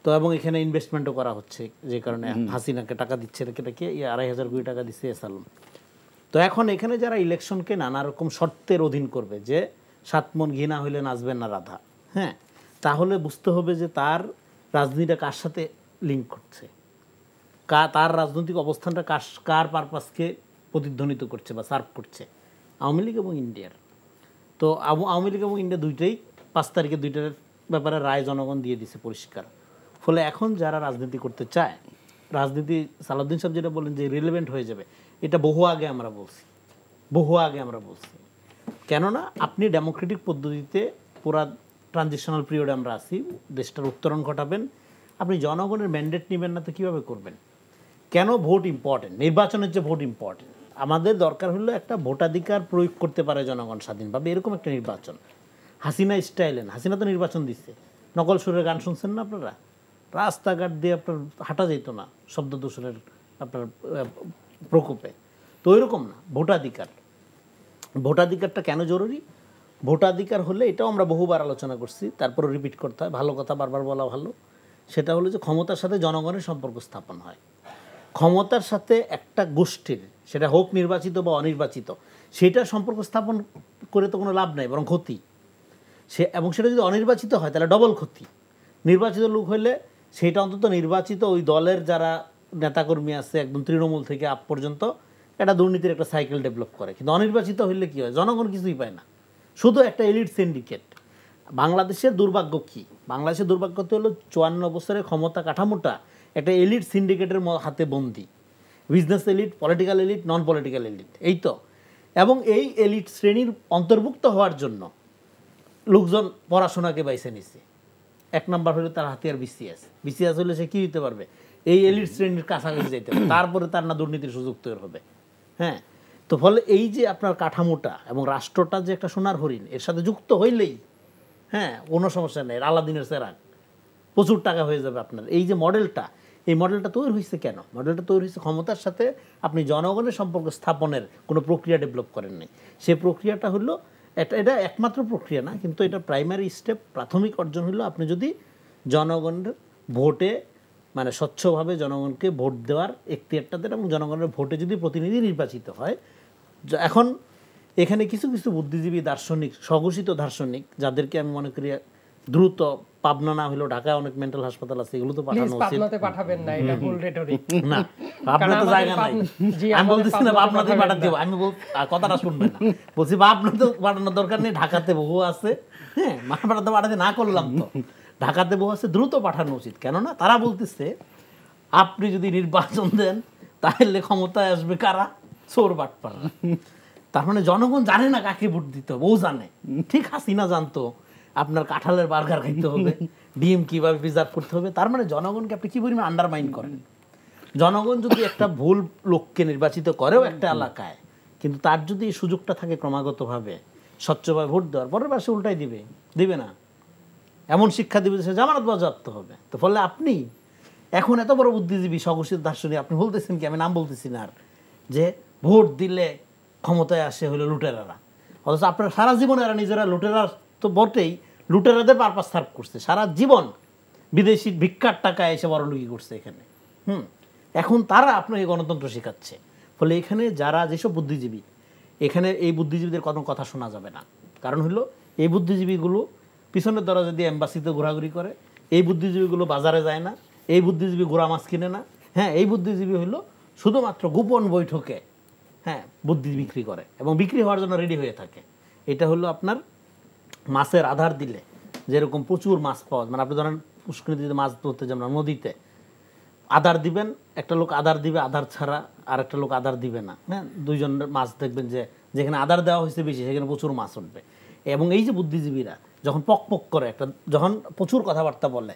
তো এবং এখানে ইনভেস্টমেন্টও করা হচ্ছে, যে কারণে হাসিনাকে টাকা দিচ্ছে, এটাকে 2,500 কোটি টাকা দিচ্ছে এসালম। তো এখন এখানে যারা ইলেকশনকে নানা রকম শর্তের অধীন করবে, যে 7 মণ ঘৃণা হইলে নাচবেন না রাধা, তাহলে বুঝতে হবে যে তার রাজনীতিটা কার সাথে লিঙ্ক করছে, তার রাজনৈতিক অবস্থানটা কার পারপাসকে প্রতিধ্বনিত করছে বা সার্ভ করছে, আওয়ামী লীগ এবং ইন্ডিয়ার। তো আওয়ামী লীগ এবং ইন্ডিয়া দুইটাই 5 তারিখে দুইটার ব্যাপারে রায় জনগণ দিয়ে দিছে পরিষ্কার। ফলে এখন যারা রাজনীতি করতে চায়, রাজনীতি সালাউদ্দিন সাহেব যেটা বলেন যে রিলেভেন্ট হয়ে যাবে, এটা বহু আগে আমরা বলছি। কেননা আপনি ডেমোক্রেটিক পদ্ধতিতে পুরা ট্রানজিশনাল পিরিয়ডে আমরা আছি, দেশটার উত্তরণ ঘটাবেন, আপনি জনগণের ম্যান্ডেট নেবেন না তো কীভাবে করবেন? কেন ভোট ইম্পর্টেন্ট? নির্বাচনের যে ভোট ইম্পর্টেন্ট, আমাদের দরকার হলো একটা ভোটাধিকার প্রয়োগ করতে পারে জনগণ স্বাধীনভাবে, এরকম একটা নির্বাচন। হাসিনা স্টাইলে না, হাসিনা তো নির্বাচন দিচ্ছে, নকল সুরের গান শুনছেন না আপনারা? রাস্তাঘাট দিয়ে আপনার হাঁটা যেত না শব্দ দূষণের আপনার প্রকোপে। তো ওইরকম না, ভোটাধিকারটা কেন জরুরি? ভোটাধিকার হলে, এটাও আমরা বহুবার আলোচনা করছি, তারপরে রিপিট করতে হয়, ভালো কথা বারবার বলা ভালো। সেটা হলো যে ক্ষমতার সাথে জনগণের সম্পর্ক স্থাপন হয়। ক্ষমতার সাথে একটা গোষ্ঠীর, সেটা হোক নির্বাচিত বা অনির্বাচিত, সেটার সম্পর্ক স্থাপন করে তো কোনো লাভ নাই, বরং ক্ষতি। এবং সেটা যদি অনির্বাচিত হয় তাহলে ডবল ক্ষতি। নির্বাচিত লোক হইলে সেটা অন্তত নির্বাচিত ওই দলের যারা নেতাকর্মী আছে একদম তৃণমূল থেকে আপ পর্যন্ত একটা দুর্নীতির একটা সাইকেল ডেভেলপ করে। কিন্তু অনির্বাচিত হইলে কি হয়? জনগণ কিছুই পায় না, শুধু একটা এলিট সিন্ডিকেট। বাংলাদেশের দুর্ভাগ্য কি? বাংলাদেশের দুর্ভাগ্য তো হলো 54 বছরের ক্ষমতা কাঠামোটা একটা এলিট সিন্ডিকেটের হাতে বন্দি। Business elite, political elite, non political elite. এই তো এবং এই এলিট শ্রেণীর অন্তর্ভুক্ত হওয়ার জন্য লোকজন পড়াশোনাকে বাইছে নিছে। 1 নম্বর হলো তার হাতিয়ার বিসিএস হলে সে কি দিতে পারবে, এই এলিট শ্রেণীর কাছাকাছি যেতে হবে, তারপরে তার না দুর্নীতির সুযোগ তৈরি হবে। হ্যাঁ, তো ফলে এই যে আপনার কাঠামোটা এবং রাষ্ট্রটা যে একটা সোনার হরিণ, এর সাথে যুক্ত হইলেই হ্যাঁ কোনো সমস্যা নেই, আলাদিনের চেরাগ, প্রচুর টাকা হয়ে যাবে আপনার। এই যে মডেলটা, এই মডেলটা তৈরি হয়েছে কেন? মডেলটা তৈরি হয়েছে ক্ষমতার সাথে আপনি জনগণের সম্পর্ক স্থাপনের কোনো প্রক্রিয়া ডেভেলপ করেন নাই। সেই প্রক্রিয়াটা হলো এটা একমাত্র প্রক্রিয়া না, কিন্তু এটা প্রাইমারি স্টেপ, প্রাথমিক অর্জন হলো আপনি যদি জনগণের ভোটে মানে স্বচ্ছভাবে জনগণকে ভোট দেওয়ার এখতিয়ারটা দেন এবং জনগণের ভোটে যদি প্রতিনিধি নির্বাচিত হয়। এখন এখানে কিছু কিছু বুদ্ধিজীবী দার্শনিক, স্বঘোষিত দার্শনিক, যাদেরকে আমি মনে করি দ্রুত পাবনা না হলেও ঢাকায় অনেক মেন্টাল হাসপাতাল আছে, এগুলো তো পাঠানো উচিত। পাবনাতে পাঠাবেন না, এটা ভুল রেটরিক। না, পাবনাতে জায়গা নাই। আমি বলতেছি না পাবনাতে পাঠাতে দেব, আমি কথাটা শুনবেন না, বলছি পাবনাতে পাঠানোর দরকার নেই, ঢাকাতে বহু আছে। হ্যাঁ, পাঠাতে না করলাম তো, ঢাকাতে বহু আছে, দ্রুত পাঠানো উচিত। কেননা তারা বলতেছে আপনি যদি নির্বাচন দেন তাহলে ক্ষমতায় আসবে কারা? চোর বাটপাড়া। তার মানে জনগণ জানে না কাকে ভোট দিতে হবে, ও জানে। ঠিক হাসিনা জানতো আপনার কাঁঠালের বার্গার খাইতে হবে, ডিম কিভাবে প্রিজার্ভ করতে হবে। তার মানে জনগণকে আপনি কি পরিমাণ আন্ডারমাইন করেন। জনগণ যদি একটা ভুল লোককে নির্বাচিত করেও একটা এলাকায়, কিন্তু তার যদি এই সুযোগটা থাকে ক্রমাগতভাবে স্বচ্ছভাবে ভোট দেওয়ার, পরের বার সে উল্টাই দিবে না, এমন শিক্ষা দিবে সে জামানত বাজেয়াপ্ত হবে। তো ফলে আপনি এখন এত বড় বুদ্ধিজীবী, স্বঘোষিত দার্শনিক, আপনি বলতেছেন কি, আমি নাম বলতেছি না আর, যে ভোট দিলে ক্ষমতায় আসে হলো লুটেরারা। অথচ আপনার সারা জীবন এরা নিজেরা লুটেরা তো বটেই, লুটেরাদের পারপাস সার্ভ করছে সারা জীবন, বিদেশি ভিক্ষার টাকায় এসে বড়লোকি করছে এখানে। এখন তারা আপনাকে গণতন্ত্র শেখাচ্ছে। ফলে এখানে যারা যেসব বুদ্ধিজীবী, এখানে এই বুদ্ধিজীবীদের কোনো কথা শোনা যাবে না। কারণ হলো এই বুদ্ধিজীবীগুলো পিছনের দরজা দিয়ে এম্বাসিতে ঘোরাঘুরি করে, এই বুদ্ধিজীবীগুলো বাজারে যায় না, এই বুদ্ধিজীবী গোড়া মাছ কিনে না। হ্যাঁ, এই বুদ্ধিজীবী হলো শুধুমাত্র গোপন বৈঠকে হ্যাঁ বুদ্ধি বিক্রি করে এবং বিক্রি হওয়ার জন্য রেডি হয়ে থাকে। এটা হলো আপনার মাছের আধার দিলে যেরকম প্রচুর মাছ পাওয়া, মানে আপনি ধরেন পুষ্করিণীতে মাছ ধরতে যাবেন নদীতে, আধার দিবেন, একটা লোক আধার দিবে আধার ছাড়া, আর একটা লোক আধার দিবে না। হ্যাঁ, দুইজনের মাছ দেখবেন যে যেখানে আধার দেওয়া হয়েছে বেশি সেখানে প্রচুর মাছ উঠবে। এবং এই যে বুদ্ধিজীবীরা যখন পক করে একটা, যখন প্রচুর কথাবার্তা বলে,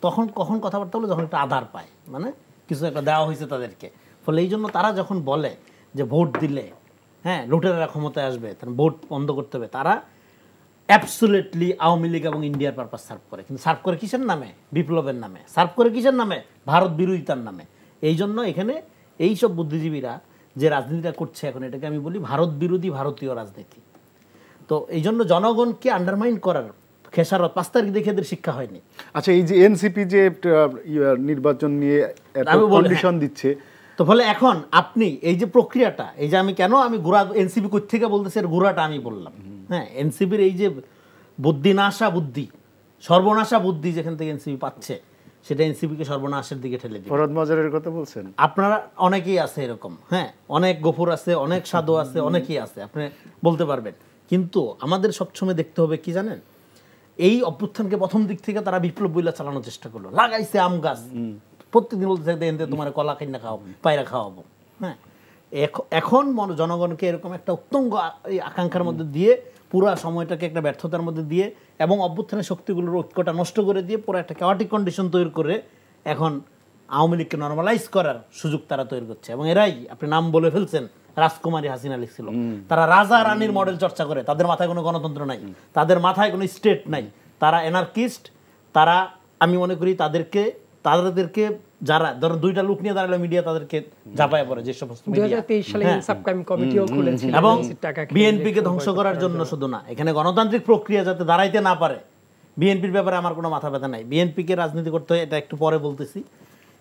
তখন কখন কথাবার্তা বলে যখন একটা আধার পায়, মানে কিছু একটা দেওয়া হয়েছে তাদেরকে। ফলে এই জন্য তারা যখন বলে যে ভোট দিলে হ্যাঁ লুটেরারা ক্ষমতায় আসবে, তার ভোট বন্ধ করতে হবে, তারা অ্যাবসোলিউটলি আওয়ামী লীগ এবং ইন্ডিয়ার পারপাস সার্ভ করে। কিন্তু সার্ভ করে কিসের নামে? বিপ্লবের নামে। সার্ভ করে কিসের নামে? ভারত বিরোধিতার নামে। এই জন্য এখানে এইসব বুদ্ধিজীবীরা যে রাজনীতিটা করছে এখন, এটাকে আমি বলি ভারত বিরোধী ভারতীয় রাজনীতি। তো এই জন্য জনগণকে আন্ডারমাইন করার খেসারত 5 তারিখ দেখে এদের শিক্ষা হয়নি। আচ্ছা, এই যে এনসিপি যে নির্বাচন নিয়ে কন্ডিশন দিচ্ছে, তো ফলে এখন আপনি এই যে প্রক্রিয়াটা, এই যে আমি কেন আমি গোড়া এনসিপি কই থেকে বলতেছি, এর গোড়াটা আমি বললাম। হ্যাঁ, এনসিপির এই যে বুদ্ধিনাশা বুদ্ধি, সর্বনাশা বুদ্ধি যেখান থেকে এনসিপি পাচ্ছে, সেটা এনসিপিকে সর্বনাশের দিকে ঠেলে দিবে। ফরহাদ মজারের কথা বলছেন আপনারা অনেকেই আছে এরকম, হ্যাঁ, অনেক গফুর আছে, অনেক সাধু আছে, অনেকেই আছে, আপনি বলতে পারবেন। কিন্তু আমাদের সবসময় দেখতে হবে কি জানেন, এই অভ্যুত্থানকে প্রথম দিক থেকে তারা বিপ্লব বইলা চালানোর চেষ্টা করলো, লাগাইছে আম গাছ, প্রত্যেকদিন বলতে থাকতে তোমার কলা খাইনা খাওয়াবো, পায়রা খাওয়াবো। হ্যাঁ, এখন জনগণকে এরকম একটা উত্তঙ্গ আকাঙ্ক্ষার মধ্যে দিয়ে, পুরা সময়টাকে একটা ব্যর্থতার মধ্যে দিয়ে এবং অভ্যুত্থানের শক্তিগুলোর ঐক্যটা নষ্ট করে দিয়ে পুরো একটা ক্যাওয়াটিক কন্ডিশন তৈরি করে এখন আওয়ামী লীগকে নর্মালাইজ করার সুযোগ তারা তৈরি করছে। এবং এরাই, আপনি নাম বলে ফেলছেন, রাজকুমারী হাসিনা লিখছিল, তারা রাজা রানীর মডেল চর্চা করে। তাদের মাথায় কোনো গণতন্ত্র নাই, তাদের মাথায় কোনো স্টেট নাই, তারা এনার্কিস্ট। তারা, আমি মনে করি তাদেরকে যারা ধরেন 2টা লোক নিয়ে দাঁড়ালে মিডিয়া তাদেরকে ঝাঁপায় পড়ে, যে সমস্ত মিডিয়া, এবং বিএনপিকে ধ্বংস করার জন্য শুধু না, এখানে গণতান্ত্রিক প্রক্রিয়া যাতে দাঁড়াইতে না পারে। বিএনপির ব্যাপারে আমার কোনো মাথা ব্যথা নাই, বিএনপিকে রাজনীতি করতে হয়, এটা একটু পরে বলতেছি।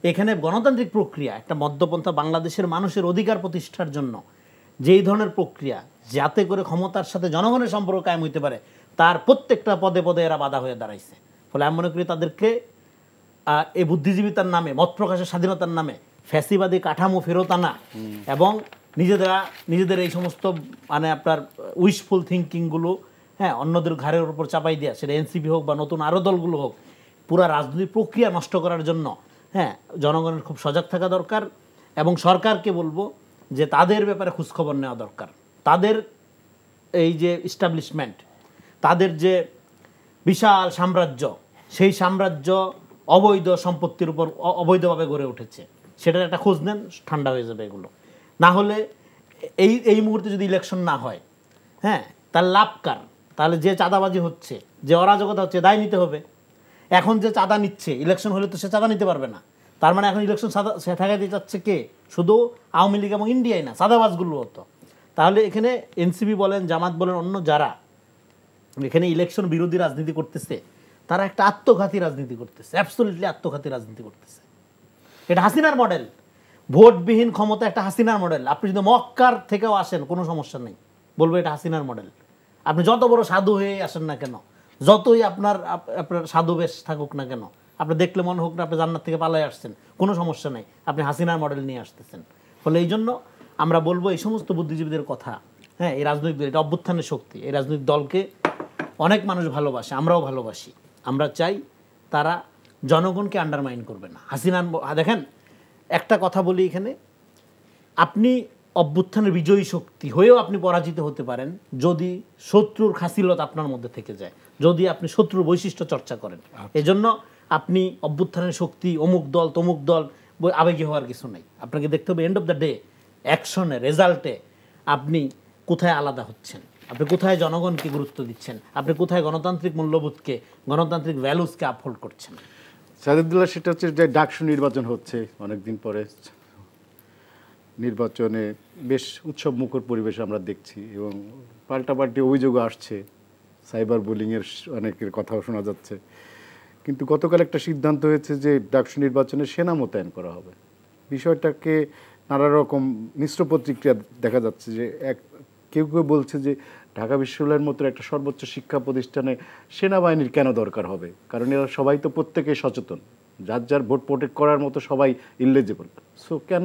এখানে গণতান্ত্রিক প্রক্রিয়া, একটা মধ্যপন্থা বাংলাদেশের মানুষের অধিকার প্রতিষ্ঠার জন্য যেই ধরনের প্রক্রিয়া, যাতে করে ক্ষমতার সাথে জনগণের সম্পর্ক কায়েম হইতে পারে, তার প্রত্যেকটা পদে পদে এরা বাধা হয়ে দাঁড়াইছে। ফলে আমি মনে করি তাদেরকে এই বুদ্ধিজীবিতার নামে, মত প্রকাশের স্বাধীনতার নামে ফ্যাসিবাদী কাঠামো ফেরত আনা এবং নিজেদের এই সমস্ত মানে আপনার উইশফুল থিঙ্কিংগুলো হ্যাঁ অন্যদের ঘাড়ের উপর চাপাই দেওয়া, সেটা এনসিপি হোক বা নতুন আরও দলগুলো হোক, পুরা রাজনৈতিক প্রক্রিয়া নষ্ট করার জন্য হ্যাঁ জনগণের খুব সজাগ থাকা দরকার। এবং সরকারকে বলবো যে তাদের ব্যাপারে খোঁজখবর নেওয়া দরকার। তাদের এই যে এস্টাবলিশমেন্ট, তাদের যে বিশাল সাম্রাজ্য, সেই সাম্রাজ্য অবৈধ সম্পত্তির উপর অবৈধভাবে গড়ে উঠেছে, সেটার একটা খোঁজ নেন, ঠান্ডা হয়ে যাবে এগুলো। না হলে এই মুহূর্তে যদি ইলেকশন না হয়, হ্যাঁ, তার লাভ কার? তাহলে যে চাঁদাবাজি হচ্ছে, যে অরাজকতা হচ্ছে, দায় নিতে হবে। এখন যে চাঁদা নিচ্ছে, ইলেকশন হলে তো সে চাঁদা নিতে পারবে না। তার মানে এখন ইলেকশন সে ঠেকাইতে চাচ্ছে কে? শুধু আওয়ামী লীগ এবং ইন্ডিয়াই না, চাঁদাবাজগুলো হতো। তাহলে এখানে এনসিপি বলেন, জামাত বলেন, অন্য যারা এখানে ইলেকশন বিরোধী রাজনীতি করতেছে, তারা একটা আত্মঘাতী রাজনীতি করতেছে, অ্যাবসলিউটলি আত্মঘাতী রাজনীতি করতেছে। এটা হাসিনার মডেল, ভোটবিহীন ক্ষমতা একটা হাসিনার মডেল। আপনি যদি মক্কার থেকেও আসেন কোনো সমস্যা নেই, বলবো এটা হাসিনার মডেল। আপনি যত বড় সাধু হয়ে আসেন না কেন, যতই আপনার সাধু বেশ থাকুক না কেন, আপনি দেখলে মনে হোক না আপনি জান্নাত থেকে পালাই আসছেন, কোনো সমস্যা নেই, আপনি হাসিনার মডেল নিয়ে আসতেছেন। ফলে এই জন্য আমরা বলবো এই সমস্ত বুদ্ধিজীবীদের কথা, হ্যাঁ, এই রাজনৈতিক দল, এটা অভ্যুত্থানের শক্তি, এই রাজনৈতিক দলকে অনেক মানুষ ভালোবাসে, আমরাও ভালোবাসি। আমরা চাই তারা জনগণকে আন্ডারমাইন করবে না। হাসিনার দেখেন একটা কথা বলি এখানে, আপনি অভ্যুত্থানের বিজয়ী শক্তি হয়েও আপনি পরাজিত হতে পারেন যদি শত্রুর খাসিলত আপনার মধ্যে থেকে যায়, যদি আপনি শত্রুর বৈশিষ্ট্য চর্চা করেন। এজন্য আপনি অভ্যুত্থানের শক্তি, অমুক দল তমুক দল আবেগী হওয়ার কিছু নেই। আপনাকে দেখতে হবে এন্ড অফ দ্য ডে, অ্যাকশনে, রেজাল্টে আপনি কোথায় আলাদা হচ্ছেন, আপনি কোথায় জনগণকে গুরুত্ব দিচ্ছেন, আপনি কোথায় গণতান্ত্রিক মূল্যবোধকে, গণতান্ত্রিক ভ্যালুসকে আপহোল্ড করছেন। সাইদুল্লাহ, সেটা হচ্ছে যে ডাকসু নির্বাচন হচ্ছে অনেকদিন পরে, নির্বাচনে বেশ উৎসব মুখর পরিবেশ আমরা দেখছি এবং পাল্টাপাল্টি অভিযোগও আসছে, সাইবার বুলিংয়ের অনেকের কথাও শোনা যাচ্ছে। কিন্তু গতকাল একটা সিদ্ধান্ত হয়েছে যে ডাকসু নির্বাচনে সেনা মোতায়েন করা হবে। বিষয়টাকে নানা রকম মিশ্র প্রতিক্রিয়া দেখা যাচ্ছে, যে কেউ কেউ বলছে যে ঢাকা বিশ্ববিদ্যালয়ের মতো একটা সর্বোচ্চ শিক্ষা প্রতিষ্ঠানে সেনাবাহিনীর কেন দরকার হবে, কারণ এরা সবাই তো প্রত্যেকেই সচেতন, যার যার ভোট প্রোটেক্ট করার মতো সবাই ইলিজিবল। সো কেন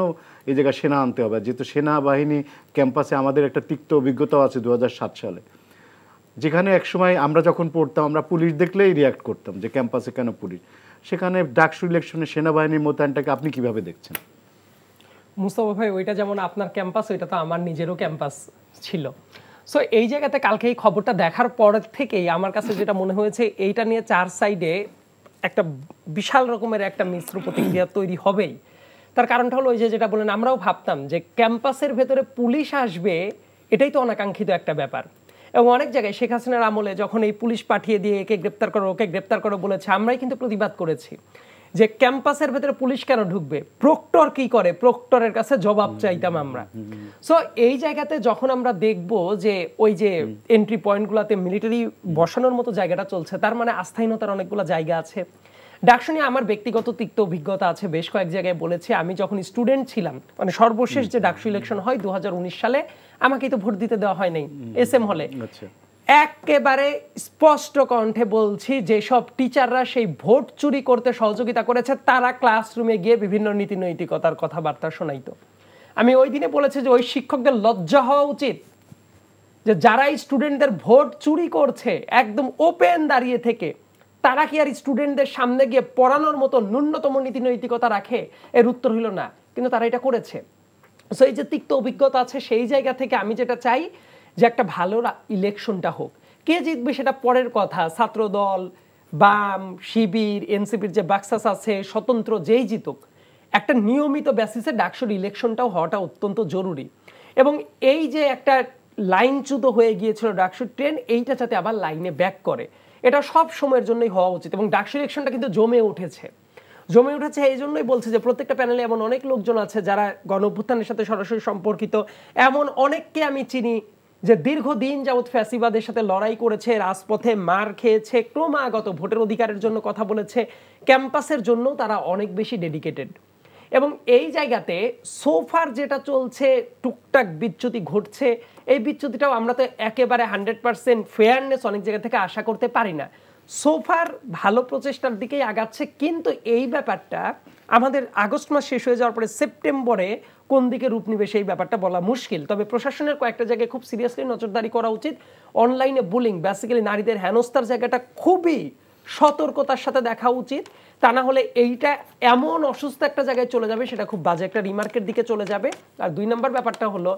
এই জায়গায় সেনা আনতে হবে? যেহেতু সেনাবাহিনী ক্যাম্পাসে আমাদের একটা তিক্ত অভিজ্ঞতাও আছে 2007 সালে, যেখানে একসময় আমরা যখন পড়তাম আমরা পুলিশ দেখলেই রিয়াক্ট করতাম যে ক্যাম্পাসে কেন পুলিশ। সেখানে ডাকসু ইলেকশনে সেনাবাহিনীর মোতায়েনটাকে আপনি কিভাবে দেখছেন? মুস্তাফা ভাই, ওইটা যেমন আপনার ক্যাম্পাস, ওইটা তো আমার নিজেরও ক্যাম্পাস ছিল। সো এই জায়গাতে কালকে এই খবরটা দেখার পর থেকেই আমার কাছে যেটা মনে হয়েছে, এইটা নিয়ে চার সাইডে একটা বিশাল রকমের একটা মিশ্র প্রতিক্রিয়া তৈরি হবেই। তার কারণটা হলো ওই যে যেটা বলেন, আমরাও ভাবতাম যে ক্যাম্পাসের ভেতরে পুলিশ আসবে, এটাই তো অনাকাঙ্ক্ষিত একটা ব্যাপার। এবং অনেক জায়গায় শেখ হাসিনার আমলে যখন এই পুলিশ পাঠিয়ে দিয়ে একে গ্রেপ্তার করো ওকে গ্রেপ্তার করো বলেছে, আমরাই কিন্তু প্রতিবাদ করেছি যে ক্যাম্পাসের ভেতরে পুলিশ কেন ঢুকবে, প্রক্টর কি করে, প্রক্টরের কাছে জবাব চাইতাম আমরা। সো এই জায়গাতে যখন আমরা দেখব যে ওই যে এন্ট্রি পয়েন্টগুলোতে মিলিটারি বসানোর মতো জায়গাটা চলছে, তার মানে আস্থাহীনতার অনেকগুলো জায়গা আছে। ডাকসু নিয়ে আমার ব্যক্তিগত তিক্ত অভিজ্ঞতা আছে, বেশ কয়েক জায়গায় বলেছি। আমি যখন স্টুডেন্ট ছিলাম, মানে সর্বশেষ যে ডাকসু ইলেকশন হয় 2019 সালে, আমাকে তো ভোট দিতে দেওয়া হয় নাই SM হলে। একেবারে স্পষ্ট কণ্ঠে বলছি, যেসব টিচাররা সেই ভোট চুরি করতে সহযোগিতা করেছে তারা ক্লাসরুমে গিয়ে বিভিন্ন নীতি নৈতিকতার কথাবার্তা শোনাইতো। আমি ওই দিনে বলেছি যে ওই শিক্ষকদের লজ্জা হওয়া উচিত যে যারা স্টুডেন্টদের ভোট চুরি করছে একদম ওপেন দাঁড়িয়ে থেকে, তারা কি আর স্টুডেন্টদের সামনে গিয়ে পড়ানোর মতো ন্যূনতম নীতি নৈতিকতা রাখে? এর উত্তর হইল না, কিন্তু তারা এটা করেছে। সো এই যে তিক্ত অভিজ্ঞতা আছে, সেই জায়গা থেকে আমি যেটা চাই যে একটা ভালো ইলেকশনটা হোক। কে জিতবে সেটা পরের কথা, ছাত্রদল, বাম, শিবির, এনসিপির যে বাক্সাস আছে, স্বতন্ত্র যেই জিতুক, একটা নিয়মিত বেসিসে ডাকসুর ইলেকশনটাও হওয়াটা অত্যন্ত জরুরি। এবং এই যে একটা লাইনচ্যুত হয়ে গিয়েছিল ডাকসুর ট্রেন, এইটা যাতে আবার লাইনে ব্যাক করে, এটা সব সময়ের জন্যই হওয়া উচিত। এবং ডাকসু ইলেকশনটা কিন্তু জমে উঠেছে এই জন্যই বলছে যে প্রত্যেকটা প্যানেলে এমন অনেক লোকজন আছে যারা গণঅভ্যুত্থানের সাথে সরাসরি সম্পর্কিত। এমন অনেককে আমি চিনি যে দীর্ঘদিন যাবৎ ফ্যাসিবাদের সাথে লড়াই করেছে, রাজপথে মার খেয়েছে, ক্রমাগত ভোটের অধিকারের জন্য কথা বলেছে, ক্যাম্পাসের জন্য তারা অনেক বেশি ডেডিকেটেড। এবং এই জায়গাতে সোফার যেটা চলছে, টুকটাক বিচ্যুতি ঘটছে, এই বিচ্যুতিটাও আমরা তো একেবারে 100% ফেয়ারনেস অনেক জায়গা থেকে আশা করতে পারি না। সোফার ভালো প্রচেষ্টার দিকেই আগাচ্ছে, কিন্তু এই ব্যাপারটা আমাদের আগস্ট মাস শেষ হয়ে যাওয়ার পরে সেপ্টেম্বরে কোন দিকে রূপ নিবে সেই ব্যাপারটা বলা মুশকিল। তবে প্রশাসনের কয়েকটা জায়গায় খুব সিরিয়াসলি নজরদারি করা উচিত। অনলাইনে বুলিং, বেসিক্যালি নারীদের হেনস্থার জায়গাটা খুবই সতর্কতার সাথে দেখা উচিত। তা না হলে এইটা এমন অসুস্থ একটা জায়গায় চলে যাবে, সেটা খুব বাজে একটা রিমার্কের দিকে চলে যাবে। আর 2 নম্বর ব্যাপারটা হলো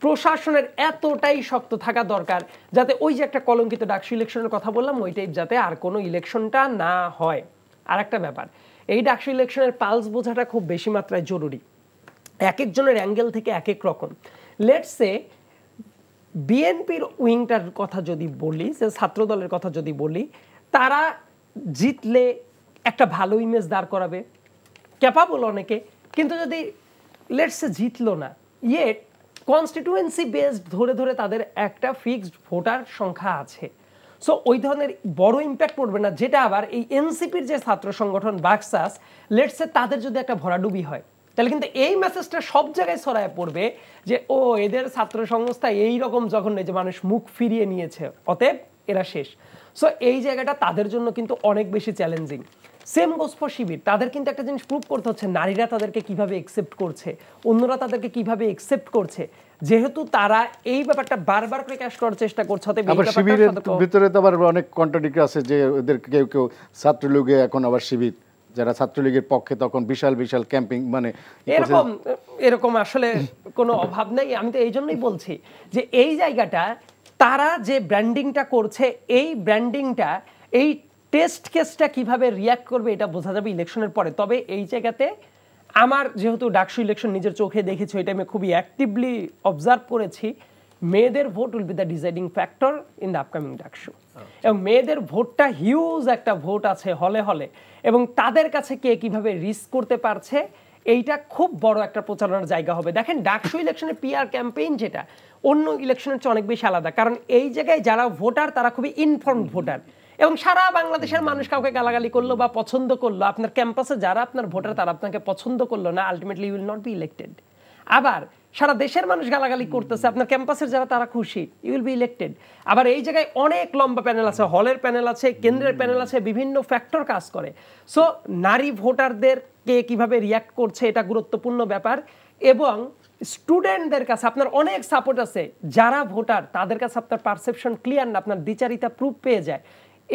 প্রশাসনের এতটাই শক্ত থাকা দরকার যাতে ওই যে একটা কলঙ্কিত ডাকসু ইলেকশনের কথা বললাম ওই টাইপ যাতে আর কোনো ইলেকশনটা না হয়। আর একটা ব্যাপার, এই ডাকসু ইলেকশনের পালস বোঝাটা খুব বেশি মাত্রায় জরুরি। এক একজনের অ্যাঙ্গেল থেকে এক এক রকম। লেটস সে বিএনপির উইংটার কথা যদি বলি, যে ছাত্রদলের কথা যদি বলি, তারা জিতলে একটা ভালো ইমেজ দাঁড় করাবে, ক্যাপাবল অনেকে, কিন্তু যদি লেটস সে জিতলো না, কনস্টিটিউয়েন্সি বেসড ধরে ধরে তাদের একটা ফিক্সড ভোটার সংখ্যা আছে, সো ওই ধরনের বড় ইম্প্যাক্ট পড়বে না, যেটা আবার এই এনসিপির যে ছাত্র সংগঠন বাকসাস লেটস সে তাদের যদি একটা ভরাডুবি হয়, তাহলে কিন্তু এই মেসেজটা সব জায়গায় ছড়ায় পড়বে যে ও এদের ছাত্র সংস্থা এইরকম জঘন্য যে মানুষ মুখ ফিরিয়ে নিয়েছে, অতএব এরা শেষ। সো এই জায়গাটা তাদের জন্য কিন্তু অনেক বেশি চ্যালেঞ্জিং। সেম গোস ফর শিবির, তাদের কিন্তু একটা জিনিস প্রুভ করতে হচ্ছে, নারীরা তাদেরকে কিভাবে একসেপ্ট করছে, অন্যরা তাদেরকে কিভাবে একসেপ্ট করছে, যেহেতু তারা এই ব্যাপারটা বারবার করে ক্যাশ করার চেষ্টা করছে। আবার শিবিরের ভিতরে তো আবার অনেক কন্ট্রাডিক্ট আছে, যে ওদের কেউ কেউ ছাত্রলীগে এখন আবার শিবির, যারা ছাত্রলীগের পক্ষে তখন বিশাল বিশাল ক্যাম্পিং, মানে এরকম আসলে কোনো অভাব নেই। আমি তো এই জন্যই বলছি যে এই জায়গাটা তারা যে ব্র্যান্ডিংটা করছে, এই ব্র্যান্ডিংটা, এই টেস্ট কেসটা কিভাবে রিয়াক্ট করবে এটা বোঝা যাবে ইলেকশনের পরে। তবে এই জায়গাতে আমার যেহেতু ডাকসু ইলেকশন নিজের চোখে দেখেছি, ওই টাইমে খুবই অ্যাক্টিভলি অবজার্ভ করেছি, মেয়েদের vote will be the deciding factor in the upcoming DUCSU. এবং মেয়েদের ভোটটা হিউজ একটা ভোট আছে হলে হলে, এবং তাদের কাছে কে কিভাবে রিস্ক করতে পারছে, এইটা খুব বড় একটা প্রচারণার জায়গা হবে। দেখেন ডাকসু ইলেকশনের পিআর ক্যাম্পেইন যেটা অন্য ইলেকশনের চেয়ে অনেক বেশি আলাদা, কারণ এই জায়গায় যারা ভোটার তারা খুবই ইনফর্মড ভোটার, এবং সারা বাংলাদেশের মানুষ কাউকে গালাগালি করলো বা পছন্দ করলো, আপনার ক্যাম্পাসে যারা আপনার ভোটার তারা আপনাকে পছন্দ করলো না, ultimately you will not be elected. আবার সারা দেশের মানুষ গালাগালি করতেছে, আপনার ক্যাম্পাসের যারা তারা খুশি, ইউ উইল বি ইলেক্টেড। আবার এই জায়গায় অনেক লম্বা প্যানেল আছে, হলের প্যানেল আছে, কেন্দ্রের প্যানেল আছে, বিভিন্ন ফ্যাক্টর কাজ করে। সো নারী ভোটারদের কে কিভাবে রিয়াক্ট করছে এটা গুরুত্বপূর্ণ ব্যাপার। এবং স্টুডেন্টদের কাছে আপনার অনেক সাপোর্ট আছে, যারা ভোটার তাদের কাছে আপনার পারসেপশন ক্লিয়ার না, আপনার দ্বিচারিতা প্রুফ পেয়ে যায়,